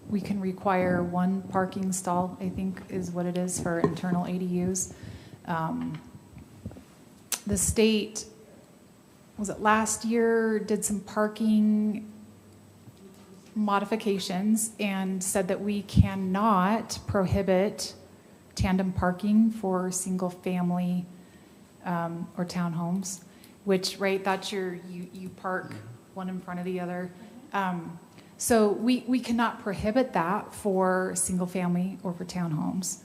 we can require 1 parking stall, I think is what it is for internal ADUs. The state, was it last year, did some parking modifications and said that we cannot prohibit tandem parking for single family or townhomes, which, right, that's you park one in front of the other. So we cannot prohibit that for single family or for townhomes.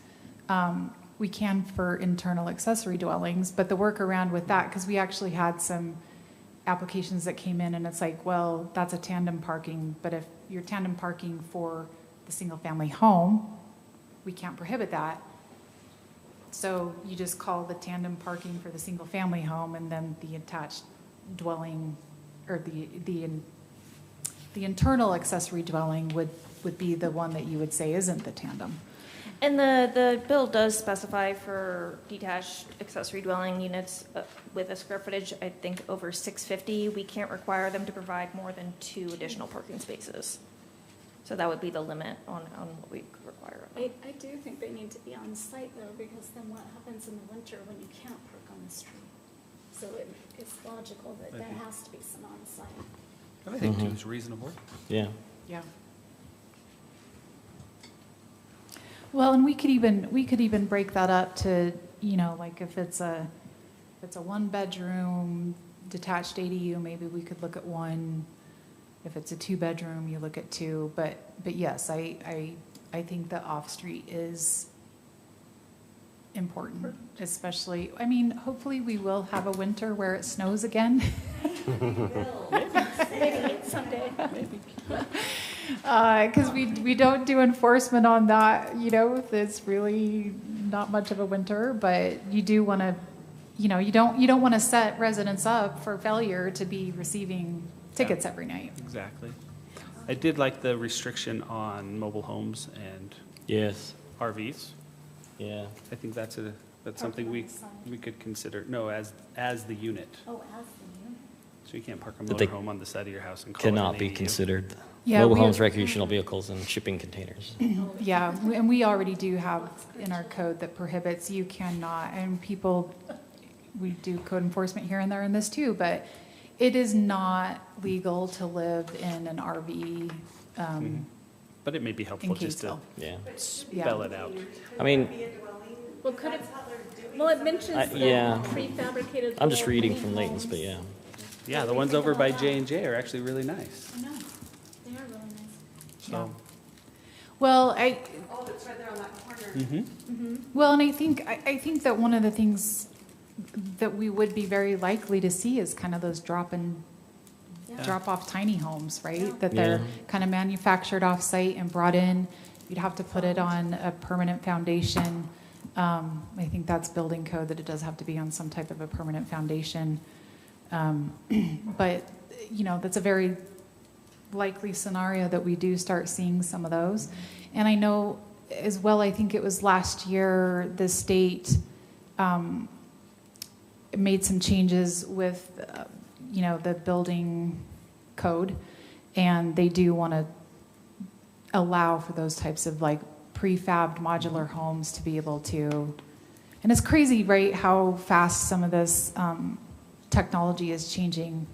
We can for internal accessory dwellings, but the workaround with that, because we actually had some applications that came in and it's like, well, that's a tandem parking, but if you're tandem parking for the single family home, we can't prohibit that. So you just call the tandem parking for the single family home, and then the attached dwelling or the internal accessory dwelling would be the one that you would say isn't the tandem. And the bill does specify for detached accessory dwelling units with a square footage, I think, over 650, we can't require them to provide more than 2 additional parking spaces. So that would be the limit on what we could require. I do think they need to be on site though, because then what happens in the winter when you can't park on the street? So it's logical that there has to be some on site. I think 2 is reasonable. Yeah. Yeah. Well, and we could even break that up to, like if it's a 1-bedroom detached ADU, maybe we could look at 1. If it's a 2-bedroom, you look at 2. But yes, I think the off-street is important, especially, hopefully we will have a winter where it snows again. Maybe someday. Because we don't do enforcement on that, it's really not much of a winter, but you do want to, you don't want to set residents up for failure to be receiving tickets every night. Exactly. I did like the restriction on mobile homes and Yes. RVs. Yeah. I think that's something we could consider. No, as the unit. Oh, as the unit. So you can't park a But they motorhome on the side of your house and call it an Cannot be ADU. considered. Yeah, Mobile we- homes, recreational vehicles, and shipping containers. Yeah, and we already do have in our code that prohibits, you cannot, and we do code enforcement here and there in this too, but it is not legal to live in an RV But it may be helpful in just to Kaysville. Yeah. spell it out. I mean, Well, could it, well, it mentions the yeah. prefabricated. I'm just full reading living from Layton's, homes. but yeah. Yeah, the ones over by J&J are actually really nice. I know, they are really nice. So, Well, Oh, it's right there on that corner. Well, and I think that one of the things that we would be very likely to see is kind of those drop-in drop-off tiny homes, right? Yeah. That they're Yeah. kind of manufactured off-site and brought in. You'd have to put it on a permanent foundation. I think that's building code, that it does have to be on some type of a permanent foundation. But, you know, that's a very likely scenario that we do start seeing some of those. And I know as well, I think it was last year, the state made some changes with, you know, the building code, and they do want to allow for those types of like prefabbed modular homes to be able to, and it's crazy, right, how fast some of this technology is changing.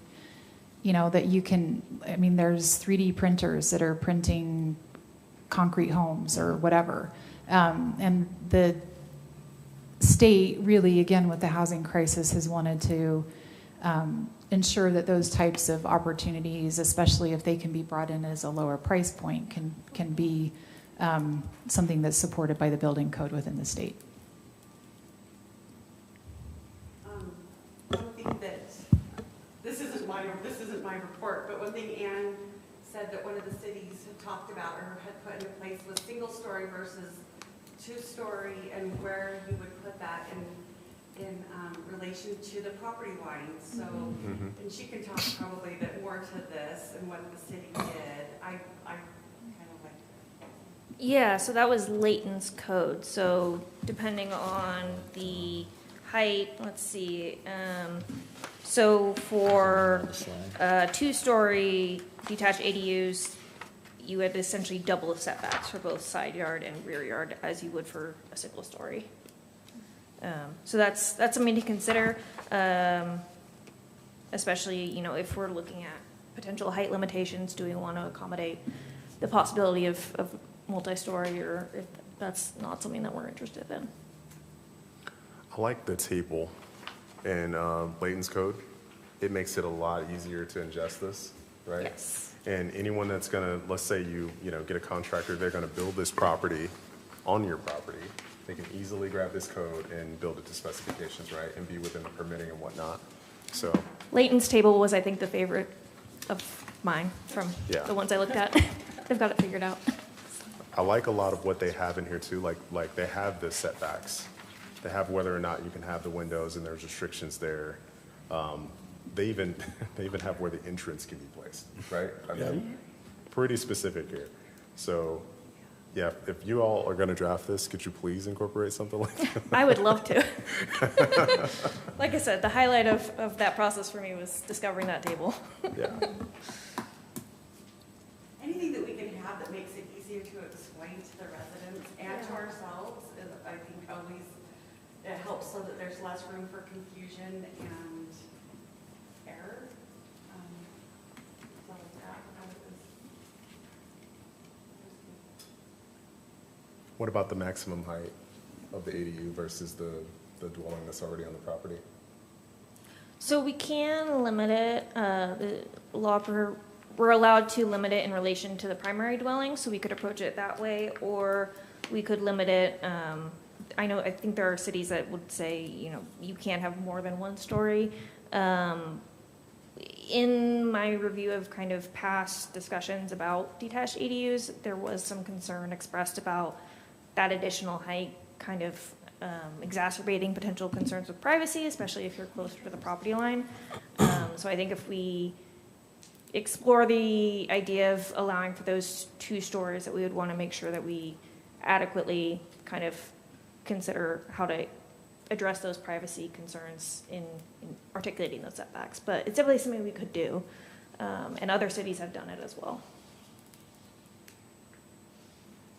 You know, that you can, I mean, there's 3D printers that are printing concrete homes or whatever. And the state really, again, with the housing crisis, has wanted to ensure that those types of opportunities, especially if they can be brought in as a lower price point, can be something that's supported by the building code within the state. One thing that, this isn't my report, but one thing Ann said that one of the cities had talked about or had put into place was single-story versus two-story, and where you would put that in relation to the property lines. So, and she can talk probably a bit more to this and what the city did. I kind of like that. Yeah, so that was Layton's code. So depending on the height, let's see. So for two-story detached ADUs, you would essentially double the setbacks for both side yard and rear yard as you would for a single story. So that's something to consider, especially, you know, if we're looking at potential height limitations. Do we want to accommodate the possibility of multi-story, or if that's not something that we're interested in? I like the table in Layton's code. It makes it a lot easier to ingest this, right? Yes. And anyone that's gonna, let's say you know, get a contractor, they're gonna build this property on your property. They can easily grab this code and build it to specifications, right? And be within the permitting and whatnot. So, Layton's table was, I think, the favorite of mine from Yeah. the ones I looked at. They've got it figured out. I like a lot of what they have in here too, like they have the setbacks. They have whether or not you can have the windows, and there's restrictions there. They even have where the entrance can be placed, right? I mean, pretty specific here. So, yeah, if you all are going to draft this, could you please incorporate something like that? I would love to. Like I said, the highlight of that process for me was discovering that table. Yeah. Anything that we can have that makes it easier to explain to the residents and to ourselves is, I think, always, it helps so that there's less room for confusion and error. So that was. What about the maximum height of the ADU versus the dwelling that's already on the property? So we can limit it, we're allowed to limit it in relation to the primary dwelling, so we could approach it that way, or we could limit it, I think there are cities that would say, you know, you can't have more than one story. In my review of kind of past discussions about detached ADUs, there was some concern expressed about that additional height kind of exacerbating potential concerns with privacy, especially if you're closer to the property line. So I think if we explore the idea of allowing for those two stories, that we would want to make sure that we adequately kind of consider how to address those privacy concerns in articulating those setbacks. But it's definitely something we could do, and other cities have done it as well.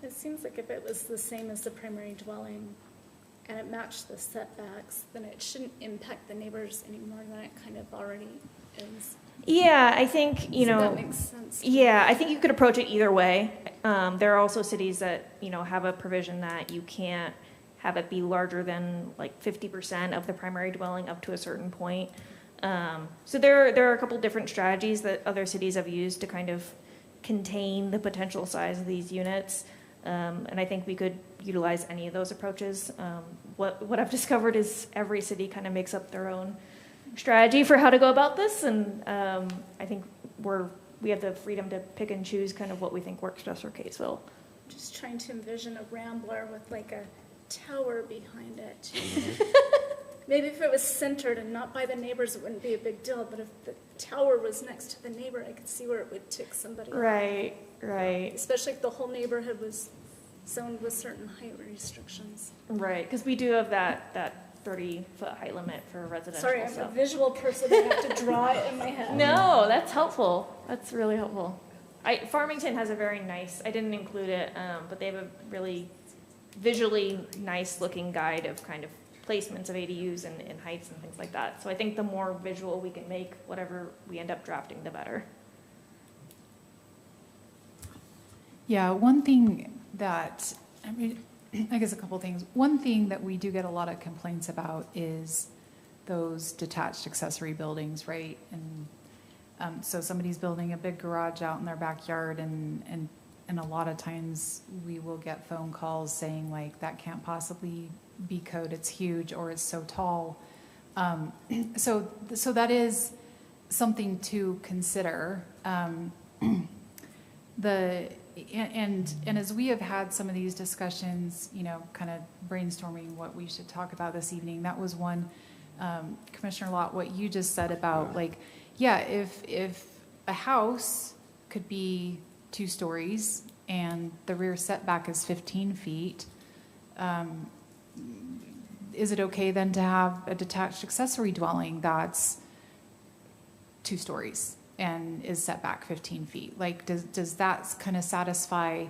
It seems like if it was the same as the primary dwelling and it matched the setbacks, then it shouldn't impact the neighbors any more than it kind of already is. Yeah, I think, you So know. that makes sense. Yeah, I think you could approach it either way. There are also cities that, you know, have a provision that you can't have it be larger than like 50% of the primary dwelling up to a certain point. So there are a couple different strategies that other cities have used to kind of contain the potential size of these units. And I think we could utilize any of those approaches. What I've discovered is every city kind of makes up their own strategy for how to go about this, and I think we have the freedom to pick and choose kind of what we think works best for Kaysville. Just trying to envision a rambler with like a tower behind it. Maybe if it was centered and not by the neighbors, it wouldn't be a big deal, but if the tower was next to the neighbor, I could see where it would tick somebody off. Right. Especially if the whole neighborhood was zoned with certain height restrictions. Right, because we do have that 30-foot height limit for residential. Sorry, I'm a so. visual person, I have to draw it in my head. No, that's helpful. That's really helpful. Farmington has a very nice, I didn't include it, but they have a really visually nice looking guide of kind of placements of ADUs and heights and things like that. So I think the more visual we can make whatever we end up drafting, the better. Yeah, one thing that, I mean, I guess a couple things. One thing that we do get a lot of complaints about is those detached accessory buildings, right? And so somebody's building a big garage out in their backyard, and a lot of times we will get phone calls saying like, that can't possibly be code, it's huge, or it's so tall. So that is something to consider. And as we have had some of these discussions, you know, kind of brainstorming what we should talk about this evening, that was one, Commissioner Lott, what you just said about like, yeah, if a house could be 2 stories and the rear setback is 15 feet, is it okay then to have a detached accessory dwelling that's 2 stories and is set back 15 feet? Like, does that kind of satisfy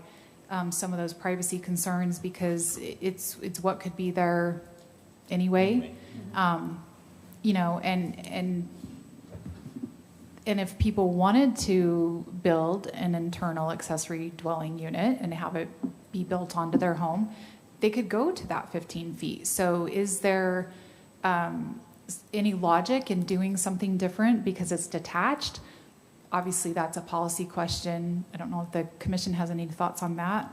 some of those privacy concerns, because it's what could be there anyway? You know, and if people wanted to build an internal accessory dwelling unit and have it be built onto their home, they could go to that 15 feet. So is there any logic in doing something different because it's detached? Obviously, that's a policy question. I don't know if the commission has any thoughts on that.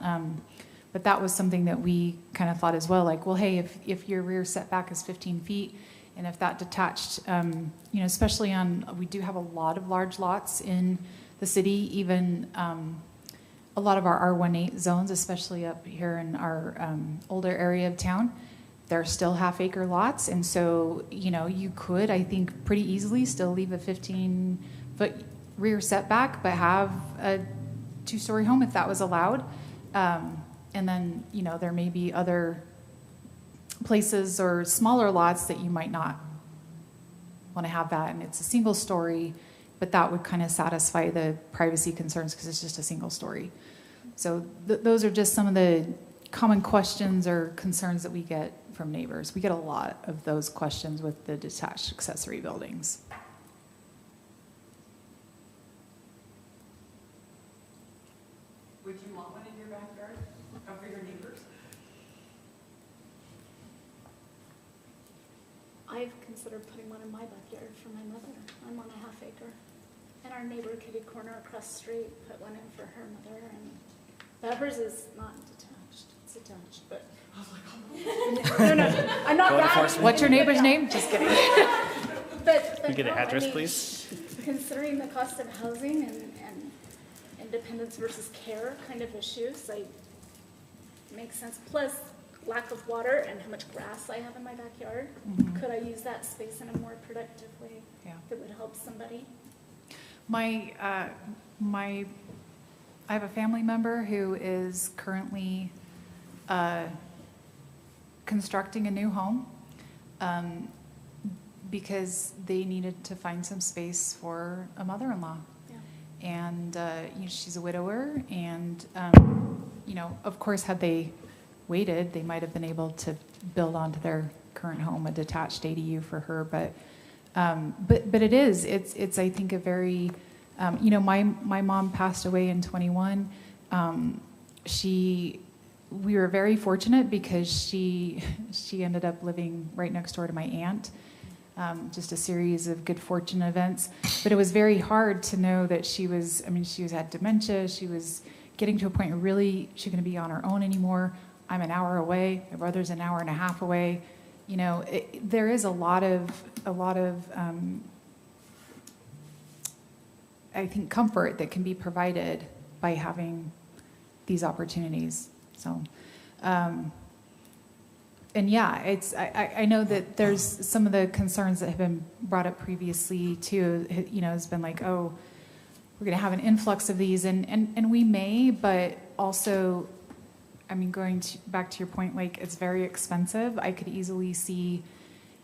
But that was something that we kind of thought as well, like, well, hey, if your rear setback is 15 feet, and if that detached, you know, especially we do have a lot of large lots in the city, even a lot of our R18 zones, especially up here in our older area of town, they're still half-acre lots. And so, you know, you could, I think, pretty easily still leave a 15-foot rear setback, but have a 2-story home if that was allowed. And then, you know, there may be other places or smaller lots that you might not want to have that, and it's a single story, but that would kind of satisfy the privacy concerns because it's just a single story. So those are just some of the common questions or concerns that we get from neighbors. We get a lot of those questions with the detached accessory buildings. Would you want one in your backyard for your neighbors? I've considered putting one in my backyard for my mother. I'm on a half-acre. And our neighbor kitty corner across the street put one in for her mother, but hers is not detached. It's attached, but. No, I'm not that. What's your neighbor's name? Just kidding. But Can we get an no, address, I mean, please? Considering the cost of housing and independence versus care kind of issues, like, makes sense. Plus, lack of water and how much grass I have in my backyard. Mm-hmm. Could I use that space in a more productive way that would help somebody? I have a family member who is currently constructing a new home because they needed to find some space for a mother-in-law. Yeah. And you know, she's a widower, and you know, of course, had they waited, they might have been able to build onto their current home a detached ADU for her. But it's I think a very you know, my mom passed away in 21. We were very fortunate because she ended up living right next door to my aunt. Just a series of good fortune events. But it was very hard to know that she had dementia. She was getting to a point where really she couldn't be on her own anymore. I'm an hour away. My brother's an hour and a half away. You know, there is a lot of I think, comfort that can be provided by having these opportunities. So, and yeah, I know that there's some of the concerns that have been brought up previously too, has been like, oh, we're going to have an influx of these, and we may, but also, I mean, back to your point, like, it's very expensive. I could easily see,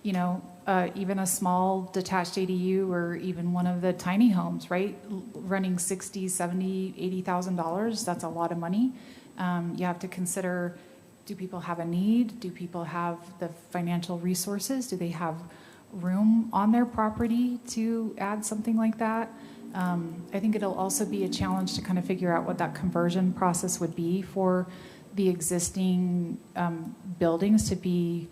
even a small detached ADU or even one of the tiny homes, right, running $60,000, $70,000, $80,000. That's a lot of money. You have to consider, do people have a need? Do people have the financial resources? Do they have room on their property to add something like that? I think it'll also be a challenge to kind of figure out what that conversion process would be for the existing buildings to be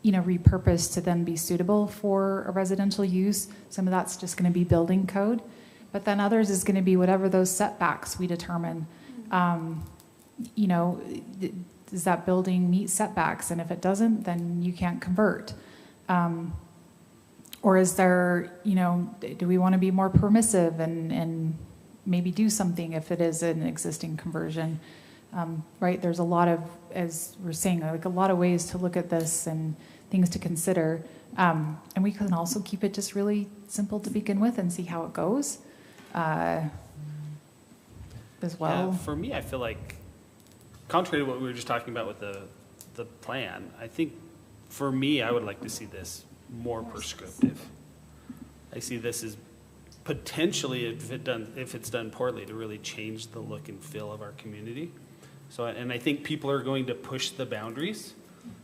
repurposed to then be suitable for a residential use. Some of that's just going to be building code, but then others is going to be whatever those setbacks we determine. Does that building meet setbacks? And if it doesn't, then you can't convert. Or is there, do we want to be more permissive and maybe do something if it is an existing conversion? Right? There's a lot of, as we're saying, like a lot of ways to look at this and things to consider. And we can also keep it just really simple to begin with and see how it goes as well. Yeah, for me, I feel like, contrary to what we were just talking about with the plan, I think for me, I would like to see this more prescriptive. I see this as potentially, if it's done poorly, to really change the look and feel of our community. So, and I think people are going to push the boundaries.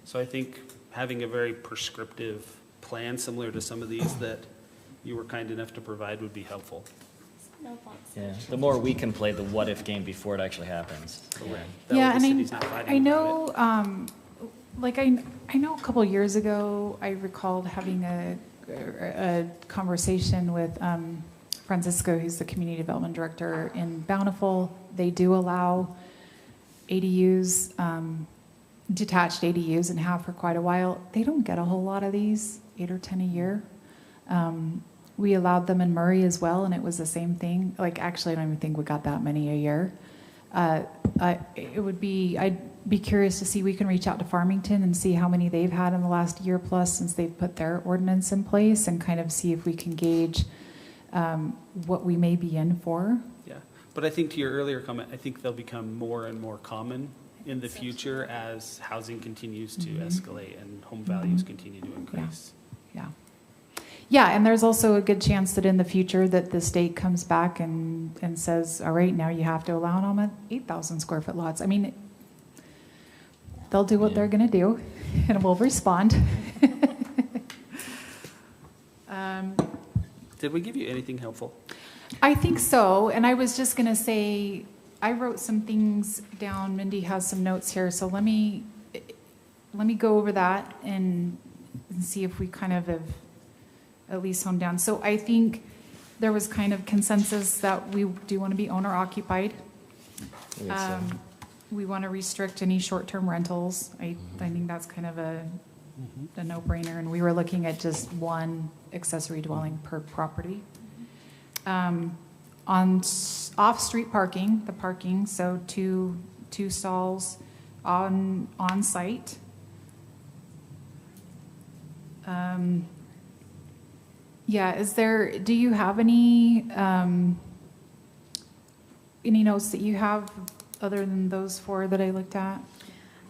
So I think having a very prescriptive plan similar to some of these that you were kind enough to provide would be helpful. No thoughts. Yeah, the more we can play the what if game before it actually happens. Yeah, and I know, I know a couple years ago, I recalled having a conversation with Francisco, who's the community development director in Bountiful. They do allow ADUs, detached ADUs, and have for quite a while. They don't get a whole lot of these, 8 or 10 a year. We allowed them in Murray as well, and it was the same thing. Like, actually, I don't even think we got that many a year. I'd be curious to see, we can reach out to Farmington and see how many they've had in the last year plus since they've put their ordinance in place, and kind of see if we can gauge what we may be in for. Yeah, but I think to your earlier comment, I think they'll become more and more common in the future as housing continues to escalate and home values continue to increase. Yeah, and there's also a good chance that in the future that the state comes back and says, all right, now you have to allow them at 8,000 square foot lots. I mean, they'll do what they're going to do, and we'll respond. Did we give you anything helpful? I think so, and I was just going to say, I wrote some things down. Mindy has some notes here, so let me go over that and see if we kind of have at least honed down. So I think there was kind of consensus that we do want to be owner occupied. We want to restrict any short-term rentals. I think that's kind of a no-brainer, and we were looking at just one accessory dwelling per property. On off-street parking, the parking, so two stalls on site. Do you have any notes that you have other than those 4 that I looked at?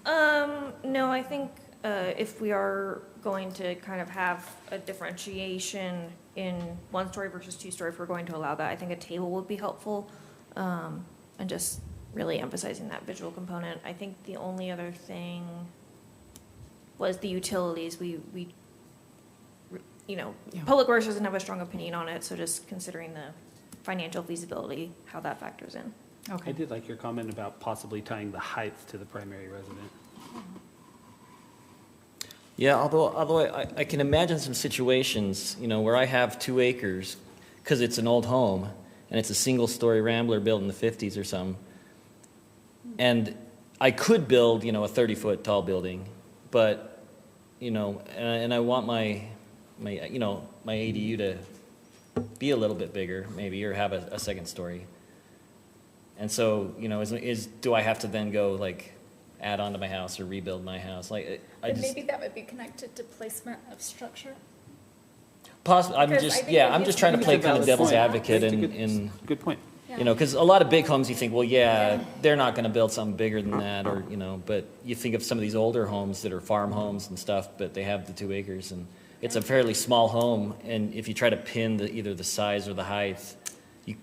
No, I think if we are going to kind of have a differentiation in 1-story versus 2-story, if we're going to allow that, I think a table would be helpful, and just really emphasizing that visual component. I think the only other thing was the utilities. Public Works doesn't have a strong opinion on it, so just considering the financial feasibility, how that factors in. Okay. I did like your comment about possibly tying the height to the primary resident. Yeah, although I can imagine some situations, where I have 2 acres, because it's an old home, and it's a single-story rambler built in the 50s or something, and I could build, a 30-foot tall building, but, and I want my ADU to be a little bit bigger, maybe, or have a second story. And so, you know, do I have to then go like add on to my house or rebuild my house? Like, I But just maybe that would be connected to placement of structure. possibly. I'm Because I just, think yeah, that I'm you- just trying to play kind of devil's point. advocate It's a in Good point. you know, because a lot of big homes, you think, well, yeah, they're not going to build something bigger than that, or, you know, but you think of some of these older homes that are farm homes and stuff, but they have the 2 acres, and it's a fairly small home, and if you try to pin either the size or the height,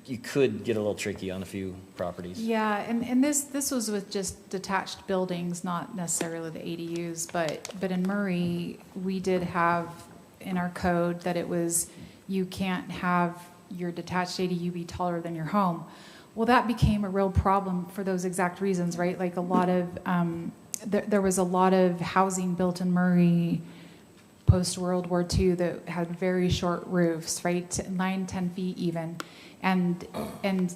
you could get a little tricky on a few properties. Yeah, and this was with just detached buildings, not necessarily the ADUs, but in Murray, we did have in our code that it was, you can't have your detached ADU be taller than your home. Well, that became a real problem for those exact reasons, right? Like a lot of, there was a lot of housing built in Murray post-World War II that had very short roofs, right? 9-10 feet even. And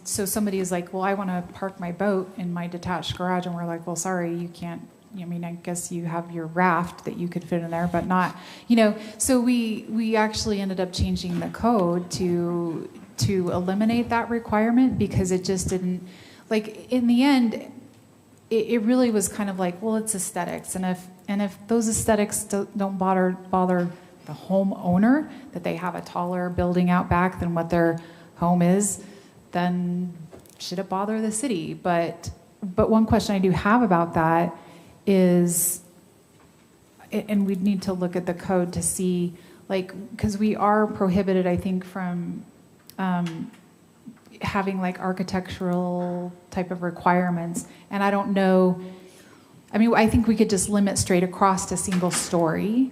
so somebody is like, well, I want to park my boat in my detached garage. And we're like, well, sorry, you can't. I mean, I guess you have your raft that you could fit in there, but not, you know. So we actually ended up changing the code to eliminate that requirement because it just didn't, like, in the end, it really was kind of like, well, it's aesthetics. And if those aesthetics don't bother the homeowner, that they have a taller building out back than what their home is, then should it bother the city? But one question I do have about that is, and we'd need to look at the code to see, like, because we are prohibited, I think, from having like architectural type of requirements. And I don't know, I mean, I think we could just limit straight across to single story,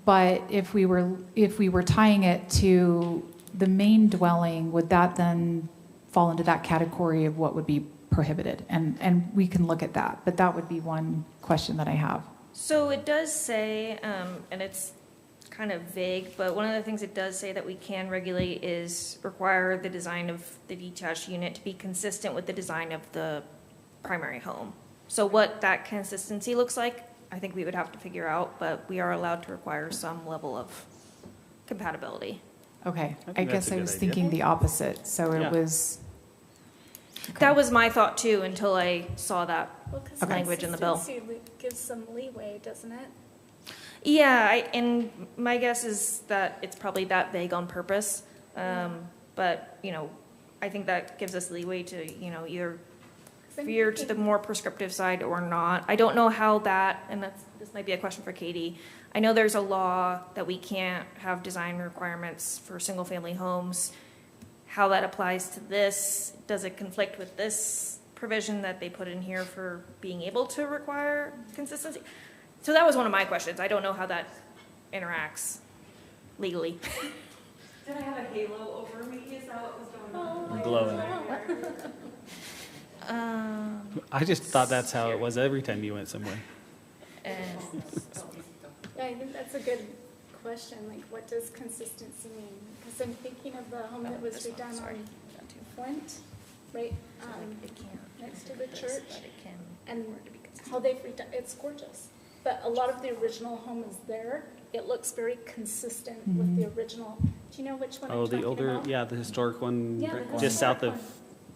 but if we were tying it to the main dwelling, would that then fall into that category of what would be prohibited? And we can look at that, but that would be one question that I have. So it does say, and it's kind of vague, but one of the things it does say that we can regulate is require the design of the detached unit to be consistent with the design of the primary home. So what that consistency looks like, I think we would have to figure out, but we are allowed to require some level of compatibility. Okay, I think I that's guess a I good was idea. thinking the opposite, so Yeah. it was. Okay. That was my thought too, until I saw that Well, 'cause language in the bill. consistency gives some leeway, doesn't it? Yeah, and my guess is that it's probably that vague on purpose. But, you know, I think that gives us leeway to, you know, either veer to the more prescriptive side or not. I don't know how that, and this might be a question for Katie. I know there's a law that we can't have design requirements for single-family homes. How that applies to this, does it conflict with this provision that they put in here for being able to require consistency? So that was one of my questions. I don't know how that interacts legally. Did I have a halo over me? Is that what was going on? Glowing. I just thought that's how it was every time you went somewhere. And Yeah, I think that's a good question, like, what does consistency mean? Because I'm thinking of the home that was redone on Flint, right, next to the church, and how they've redone, it's gorgeous. But a lot of the original home is there. It looks very consistent with the original. Do you know which one I'm Oh, talking the older, about? yeah, the historic one, Yeah, the just south historic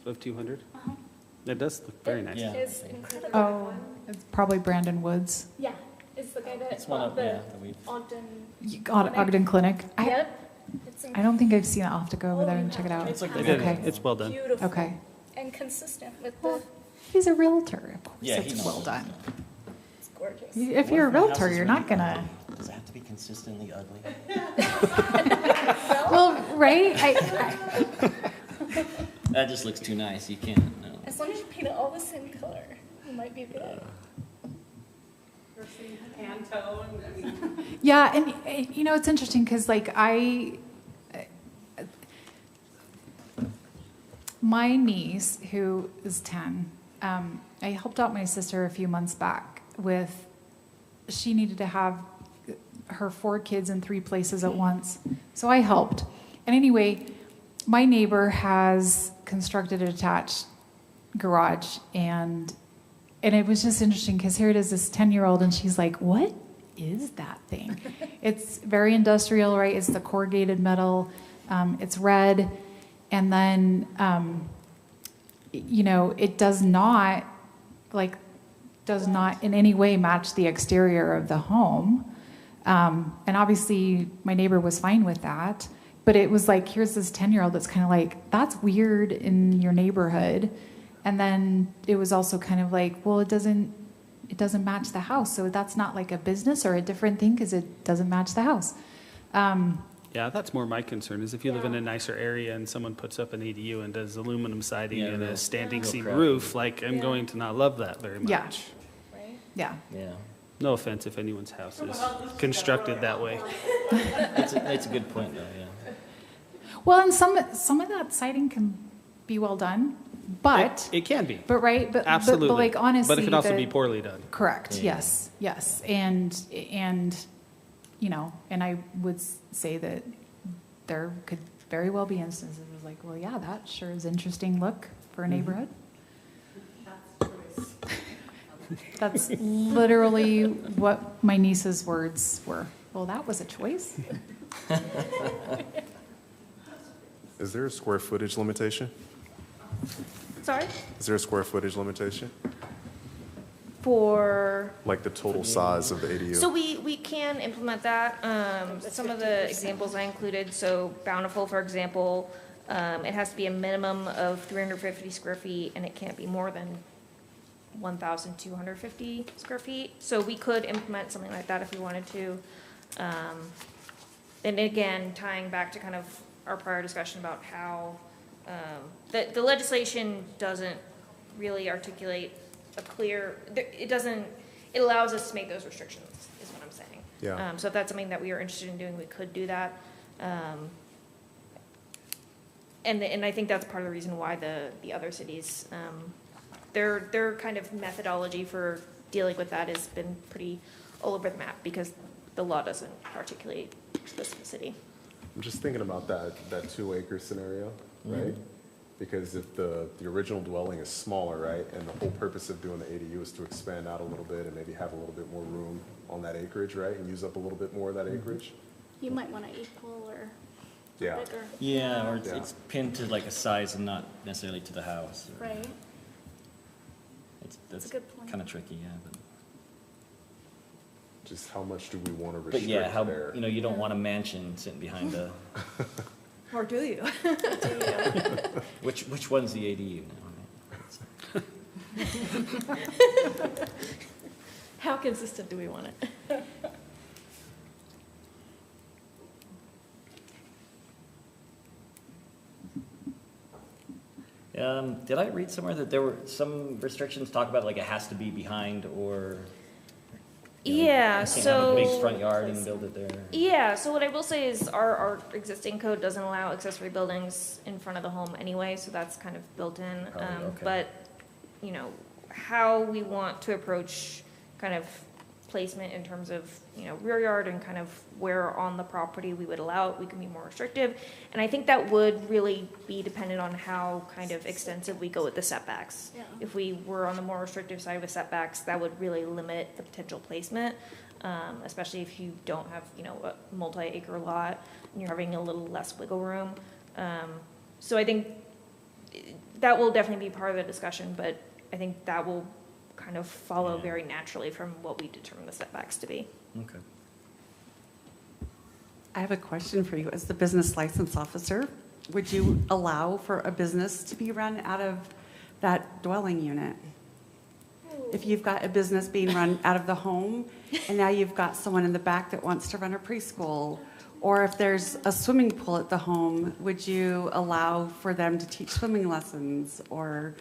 of 200. Uh-huh. It does look very nice. Yeah. It's incredible. Oh, it's probably Brandon Woods, Yeah, it's the guy that It's one bought of, the yeah, that we, Ogden. Ogden Clinic. Yep. It's I don't think I've seen it. I'll have to go over there and check it out. It's like They the- did. Okay. It's well done. Beautiful. Okay. And consistent with Well, the, he's a realtor. Of course Yeah, he it's knows. well done. it's gorgeous. If you're a What if my house realtor, is you're really not gonna. ugly? Does it have to be consistently ugly? Well, right? That just looks too nice. You can't. No. As long as you paint it all the same color, it might be good. Person, Pantone, I mean. Yeah, and you know, it's interesting because like my niece, who is 10, I helped out my sister a few months back with, she needed to have her 4 kids in 3 places at once. So I helped. And anyway, my neighbor has constructed a detached garage, and it was just interesting because here it is, this 10-year-old, and she's like, what is that thing? It's very industrial, right? It's the corrugated metal. It's red, and then, it does not in any way match the exterior of the home. And obviously my neighbor was fine with that, but it was like, here's this 10-year-old that's kind of like, that's weird in your neighborhood. And then it was also kind of like, well, it doesn't match the house. So that's not like a business or a different thing because it doesn't match the house. Yeah, that's more my concern, is if you live in a nicer area and someone puts up an ADU and does aluminum siding and a standing seam roof, like, I'm going to not love that very much. Yeah. Right? Yeah. Yeah. No offense if anyone's house is constructed that way. It's a good point, though, yeah. Well, and some of that siding can be well done, but It can be, but absolutely. but like honestly, But it can also be poorly done. correct. Yeah. Yes, and and I would say that there could very well be instances of like, well, yeah, that sure is interesting look for a neighborhood. That's literally what my niece's words were. Well, that was a choice. Is there a square footage limitation? Sorry? Is there a square footage limitation? For, Like the total size of the ADU? so we can implement that. Some of the examples I included, so Bountiful, for example, it has to be a minimum of 350 square feet, and it can't be more than 1,250 square feet. So we could implement something like that if we wanted to. And again, tying back to kind of our prior discussion about how the legislation doesn't really articulate a clear, it allows us to make those restrictions, is what I'm saying. Yeah. So if that's something that we are interested in doing, we could do that. And I think that's part of the reason why the other cities, their kind of methodology for dealing with that has been pretty all over the map because the law doesn't articulate specificity. I'm just thinking about that 2-acre scenario, right? Because if the original dwelling is smaller, right, and the whole purpose of doing the ADU is to expand out a little bit and maybe have a little bit more room on that acreage, right, and use up a little bit more of that acreage. You might want to equal or Yeah. bigger. Yeah, or Yeah. it's pinned to like a size and not necessarily to the house. Right. That's a good point. kind of tricky, yeah. Just how much do we want to But restrict yeah, how, there? you don't want a mansion sitting behind a, Or do you? which one's the ADU now? How consistent do we want it? Did I read somewhere that there were some restrictions talk about like it has to be behind or? Yeah, you can't have a big so, front yard and build it there. yeah, so what I will say is our existing code doesn't allow accessory buildings in front of the home anyway, so that's kind of built in. Oh, okay. But, how we want to approach kind of placement in terms of, rear yard and kind of where on the property we would allow it, we can be more restrictive. And I think that would really be dependent on how kind of extensive we go with the setbacks. Yeah. If we were on the more restrictive side with setbacks, that would really limit the potential placement, especially if you don't have, a multi-acre lot and you're having a little less wiggle room. So I think that will definitely be part of the discussion, but I think that will kind of follow Yeah. very naturally from what we determine the setbacks to be. Okay. I have a question for you. As the business license officer, would you allow for a business to be run out of that dwelling unit? If you've got a business being run out of the home, and now you've got someone in the back that wants to run a preschool, or if there's a swimming pool at the home, would you allow for them to teach swimming lessons, or?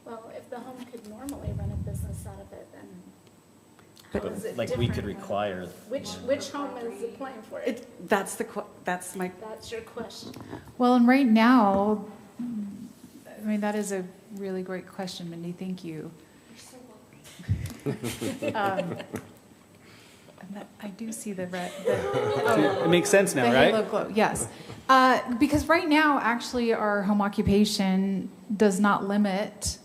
Well, if the home could normally run a business out of it, then how But is it like we could different? require. Which home is applying for it? That's my, That's your question. Well, and right now, that is a really great question, Mindy. Thank you. I do see the red. It makes sense now, The right? halo glow, yes. Because right now, actually, our home occupation does not limit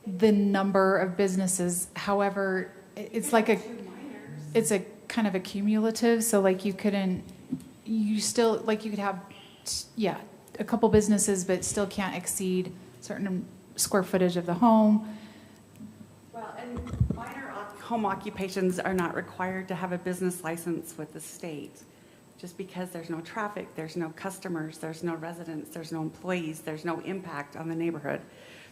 the number of businesses. However, it's like it's a kind of a cumulative, so like you couldn't you still, like, you could have, yeah, a couple businesses, but still can't exceed certain square footage of the home. Well, and minor home occupations are not required to have a business license with the state. Just because there's no traffic, there's no customers, there's no residents, there's no employees, there's no impact on the neighborhood.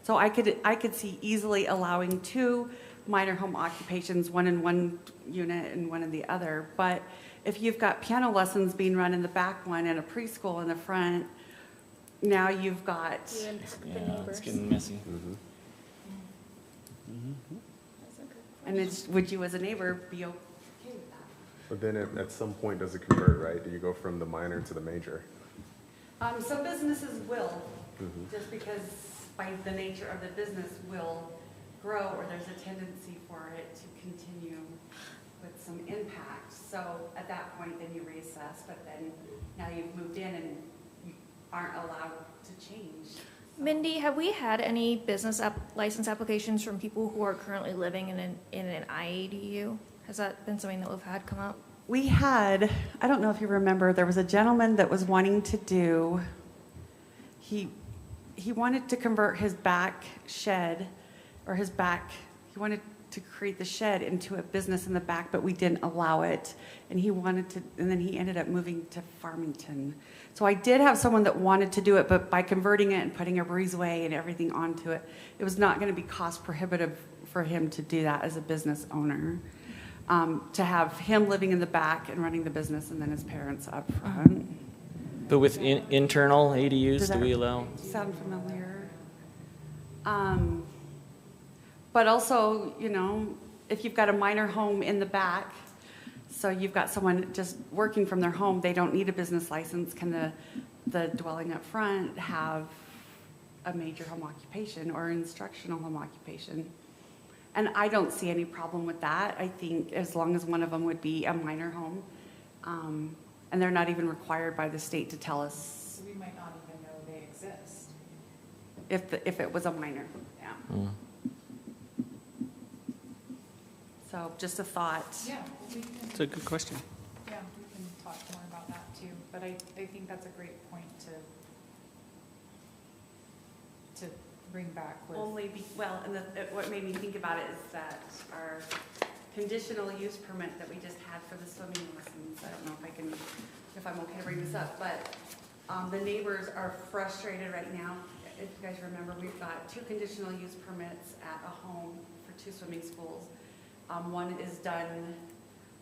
So I could see easily allowing 2 minor home occupations, one in one unit and one in the other. But if you've got piano lessons being run in the back one and a preschool in the front, now you've got, You impact the Yeah, it's neighbors. getting messy. That's a good and it's, would you as a neighbor be okay with that? But then at some point, does it convert, right? Do you go from the minor to the major? Some businesses will, just because by the nature of the business will grow, or there's a tendency for it to continue with some impact. So at that point, then you reassess, but then now you've moved in and you aren't allowed to change. So- Mindy, have we had any business license applications from people who are currently living in an IADU? Has that been something that we've had come up? We had, I don't know if you remember, there was a gentleman that was wanting to do, he wanted to convert his back shed, or he wanted to create the shed into a business in the back, but we didn't allow it. And and then he ended up moving to Farmington. So I did have someone that wanted to do it, but by converting it and putting a breezeway and everything onto it, it was not going to be cost prohibitive for him to do that as a business owner. To have him living in the back and running the business, and then his parents up front. But with internal ADUs, Does do that we allow? sound familiar? But also, if you've got a minor home in the back, so you've got someone just working from their home, they don't need a business license. Can the dwelling up front have a major home occupation or instructional home occupation? And I don't see any problem with that. I think as long as one of them would be a minor home, and they're not even required by the state to tell us We might not even know they exist. if it was a minor. Yeah. Mm. So just a thought. Yeah, we can, It's a good question. yeah, we can talk more about that too, but I think that's a great point to bring back with. And what made me think about it is that our conditional use permit that we just had for the swimming lessons, I don't know if I'm okay to bring this up, but the neighbors are frustrated right now. If you guys remember, we've got 2 conditional use permits at a home for 2 swimming schools. One is done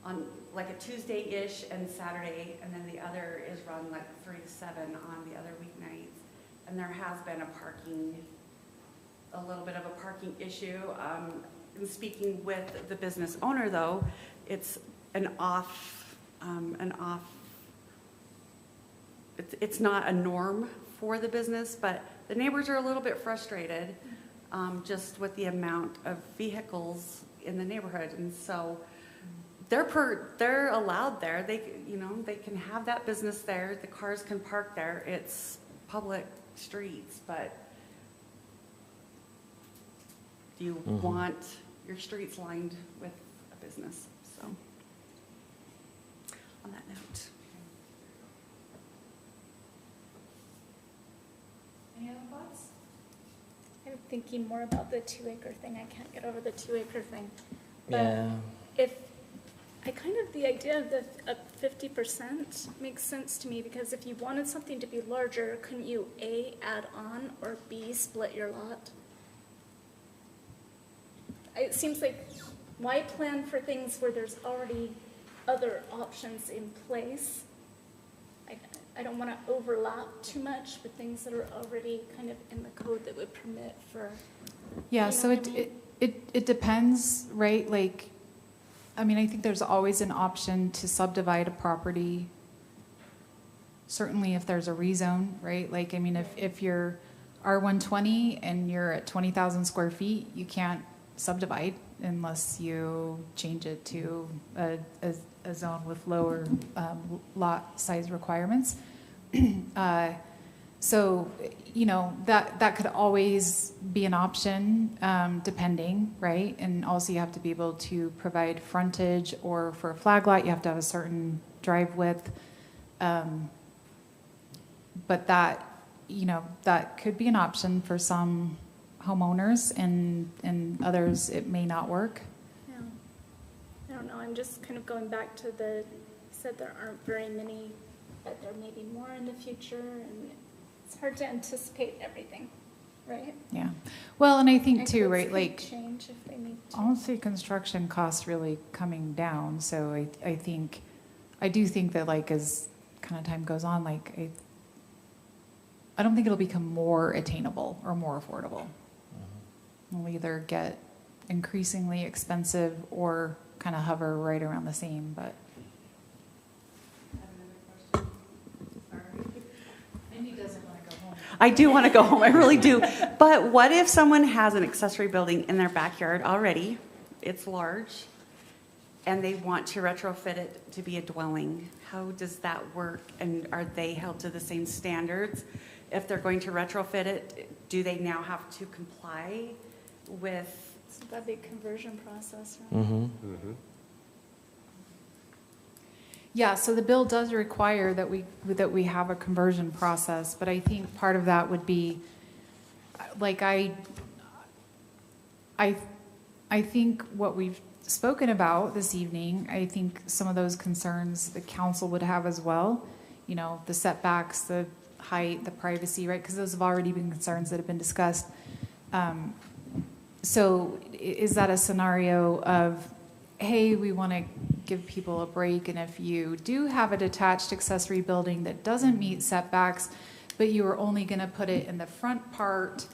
on like a Tuesday-ish and Saturday, and then the other is run like 3 to 7 on the other weeknights. And there has been a little bit of a parking issue. In speaking with the business owner, though, it's it's not a norm for the business, but the neighbors are a little bit frustrated just with the amount of vehicles in the neighborhood. And so they're allowed there. They can have that business there. The cars can park there. It's public streets, but do you want your streets lined with a business? So, on that note. Any other thoughts? I'm thinking more about the 2-acre thing. I can't get over the 2-acre thing. But Yeah. The idea of the 50% makes sense to me, because if you wanted something to be larger, couldn't you A, add on, or B, split your lot? It seems like, why plan for things where there's already other options in place? I don't want to overlap too much with things that are already kind of in the code that would permit for. Yeah, You so know what I mean? it depends, right? Like, I mean, I think there's always an option to subdivide a property. Certainly if there's a rezone, right? Like, I mean, if you're R120 and you're at 20,000 square feet, you can't subdivide unless you change it to a zone with lower lot size requirements. So, that could always be an option, depending, right? And also you have to be able to provide frontage, or for a flag lot, you have to have a certain drive width. But that, that could be an option for some homeowners, and others it may not work. Yeah. I don't know, I'm just kind of going back to said there aren't very many, but there may be more in the future, and it's hard to anticipate everything, right? Yeah. Well, and I think And too, codes right, could like, change if they need to. I don't see construction costs really coming down, so I do think that, like, as kind of time goes on, like, I don't think it'll become more attainable or more affordable. We'll either get increasingly expensive or kind of hover right around the same, but. I do want to go home, I really do. But what if someone has an accessory building in their backyard already, it's large, and they want to retrofit it to be a dwelling? How does that work? And are they held to the same standards? If they're going to retrofit it, do they now have to comply with? So that'd be a conversion process, right? Mm-hmm. Yeah, so the bill does require that we have a conversion process, but I think part of that would be, like, I think what we've spoken about this evening, I think some of those concerns the council would have as well, the setbacks, the height, the privacy, right? Because those have already been concerns that have been discussed. So is that a scenario of, hey, we want to give people a break, and if you do have a detached accessory building that doesn't meet setbacks, but you are only going to put it in the front part,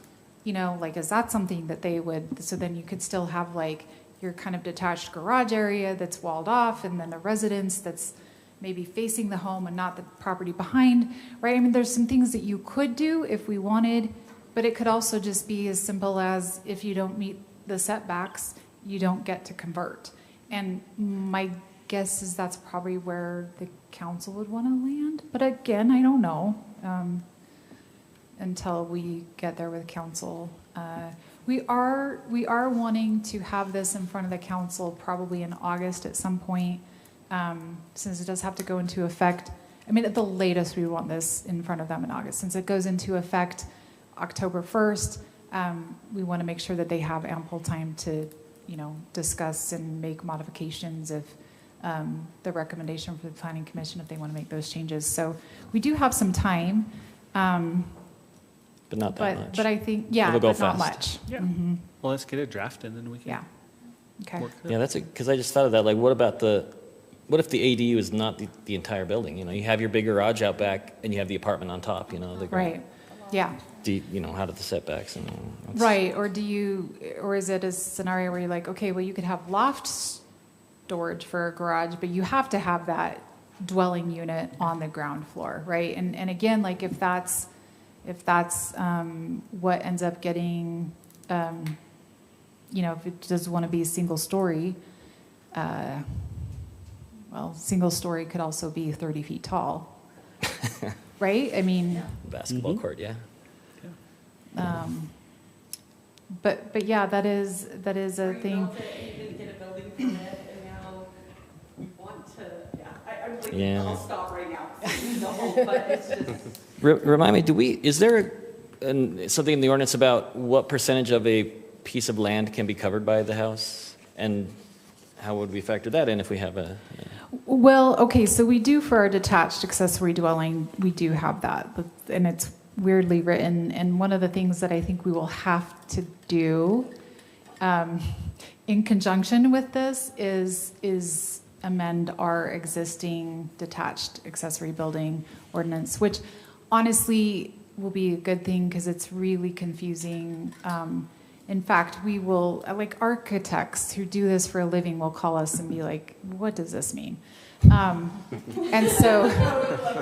like, is that something that they would, so then you could still have, like, your kind of detached garage area that's walled off, and then the residence that's maybe facing the home and not the property behind, right? I mean, there's some things that you could do if we wanted, but it could also just be as simple as, if you don't meet the setbacks, you don't get to convert. And my guess is that's probably where the council would want to land. But again, I don't know until we get there with council. We are wanting to have this in front of the council probably in August at some point, since it does have to go into effect. I mean, at the latest, we want this in front of them in August. Since it goes into effect October 1st, we want to make sure that they have ample time to discuss and make modifications if the recommendation for the Planning Commission, if they want to make those changes. So we do have some time. But not that much. But I think, yeah, It'll go but not fast. much. Yeah. Mhm. Well, let's get it drafted, and then we can. Yeah. Okay. work it. Yeah, that's because I just thought of that. Like, what if the ADU is not the entire building? You have your big garage out back, and you have the apartment on top. Right. Yeah. How do the setbacks and Right. Or is it a scenario where you're like, okay, well, you could have loft storage for a garage, but you have to have that dwelling unit on the ground floor, right? And again, like, if that's what ends up getting, if it does want to be a single story, single story could also be 30 feet tall, right? I mean, basketball court, yeah. But yeah, that is a thing. You didn't get a building permit, and now we want to, I'm like, Yeah. I'll stop right now. But it's just. Remind me, is there something in the ordinance about what percentage of a piece of land can be covered by the house? And how would we factor that in if we have a... Well, okay, so we do for our detached accessory dwelling, we do have that, and it's weirdly written. And one of the things that I think we will have to do in conjunction with this is amend our existing detached accessory building ordinance, which honestly will be a good thing because it's really confusing. In fact, we will, like, architects who do this for a living will call us and be like, what does this mean? And so,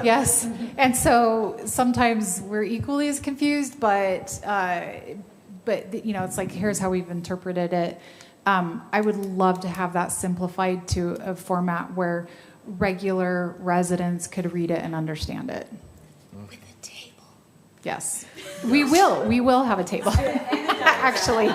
yes. And so sometimes we're equally as confused, but it's like, here's how we've interpreted it. I would love to have that simplified to a format where regular residents could read it and understand it. With a table. Yes, we will have a table, actually,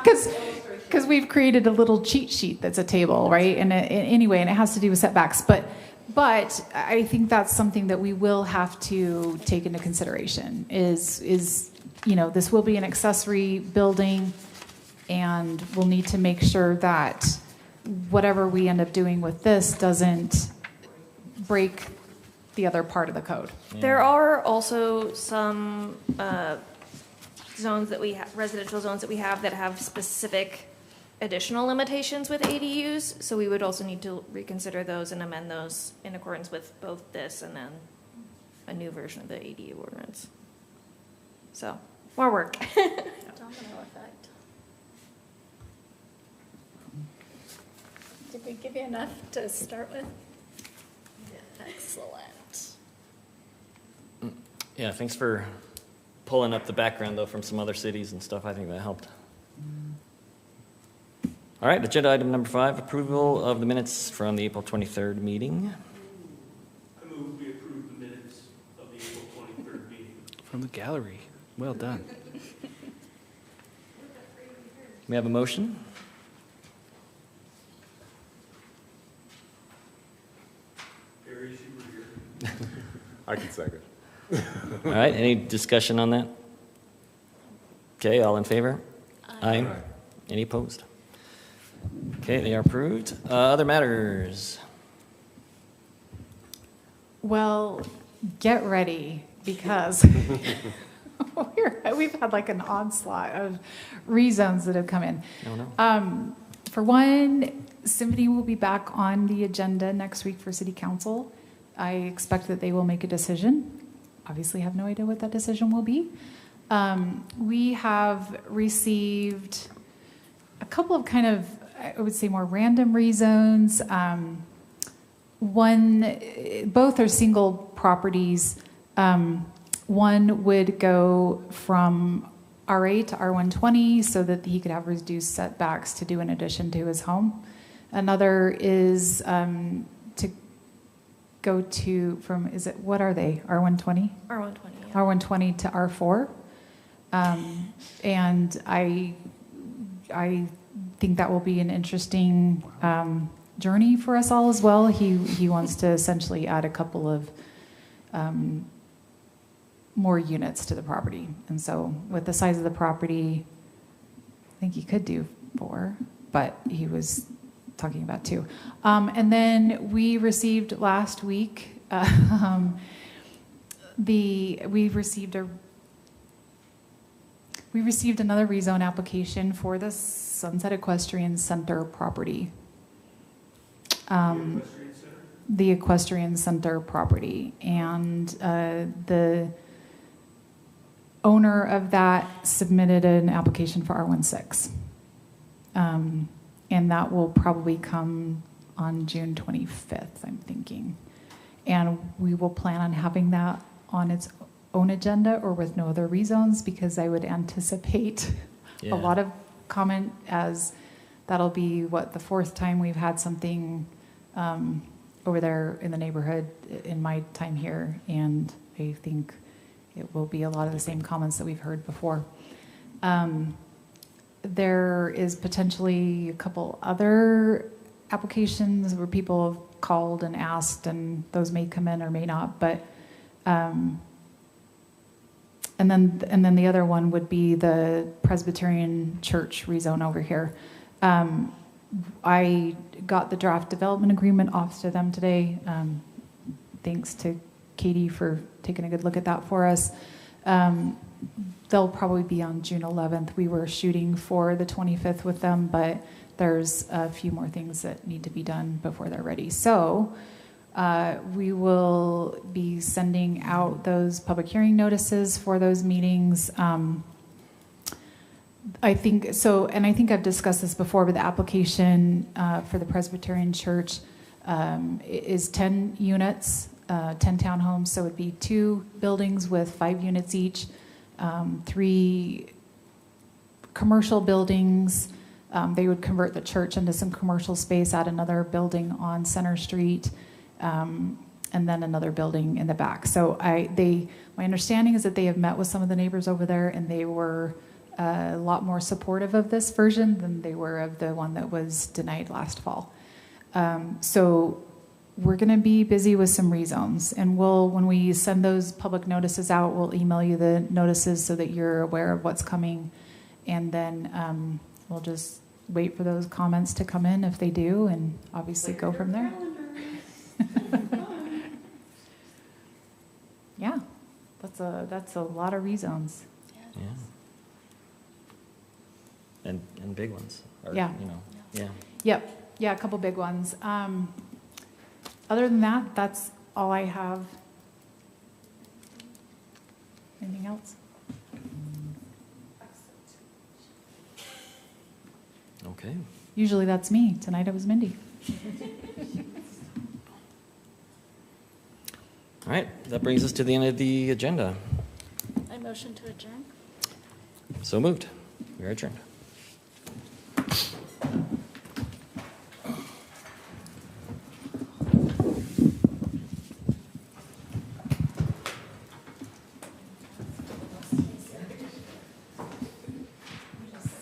because we've created a little cheat sheet that's a table, right? And anyway, and it has to do with setbacks. But But I think that's something that we will have to take into consideration is, this will be an accessory building, and we'll need to make sure that whatever we end up doing with this doesn't break the other part of the code. There are also some zones that we have, residential zones that we have that have specific additional limitations with ADUs. So we would also need to reconsider those and amend those in accordance with both this and then a new version of the ADU ordinance. So more work. Domino effect. Did we give you enough to start with? Excellent. Yeah, thanks for pulling up the background, though, from some other cities and stuff. I think that helped. All right, agenda item number 5, approval of the minutes from the April 23rd meeting. I move we approve the minutes of the April 23rd meeting. From the gallery. Well done. We have a motion? Barry, you were here. I can second. All right, any discussion on that? Okay, all in favor? Aye. Any opposed? Okay, they are approved. Other matters? Well, get ready, because we've had like an onslaught of rezones that have come in. No, no. For one, Symphony will be back on the agenda next week for City Council. I expect that they will make a decision. Obviously, have no idea what that decision will be. We have received a couple of kind of, I would say, more random rezones. Both are single properties. One would go from RA to R120 so that he could have reduced setbacks to do an addition to his home. Another is to go to from, what are they? R120? R120. Yeah. R120 to R4. And I think that will be an interesting journey for us all as well. He wants to essentially add a couple of more units to the property. And so with the size of the property, I think he could do 4, but he was talking about 2. And then we received last week, we received another rezone application for the Sunset Equestrian Center property. The Equestrian Center property. And the owner of that submitted an application for R16. And that will probably come on June 25th, I'm thinking. And we will plan on having that on its own agenda or with no other rezones, because I would anticipate a lot of comment, as that'll be, the 4th time we've had something over there in the neighborhood in my time here. And I think it will be a lot of the same comments that we've heard before. There is potentially a couple other applications where people have called and asked, and those may come in or may not. But and then the other one would be the Presbyterian Church rezone over here. I got the draft development agreement off to them today. Thanks to Katie for taking a good look at that for us. They'll probably be on June 11th. We were shooting for the 25th with them, but there's a few more things that need to be done before they're ready. So we will be sending out those public hearing notices for those meetings. I think so, and I think I've discussed this before, but the application for the Presbyterian Church is 10 units, 10 townhomes. So it'd be 2 buildings with 5 units each, 3 commercial buildings. They would convert the church into some commercial space, add another building on Center Street, and then another building in the back. So my understanding is that they have met with some of the neighbors over there, and they were a lot more supportive of this version than they were of the one that was denied last fall. So we're going to be busy with some rezones, and when we send those public notices out, we'll email you the notices so that you're aware of what's coming, and then we'll just wait for those comments to come in if they do, and obviously go from there. Yeah, that's a lot of rezones. Yeah. And big ones. Or, Yeah. You know, yeah. Yep, yeah, a couple big ones. Other than that, that's all I have. Anything else? Okay. Usually that's me. Tonight it was Mindy. All right, that brings us to the end of the agenda. I motion to adjourn. So moved. We are adjourned.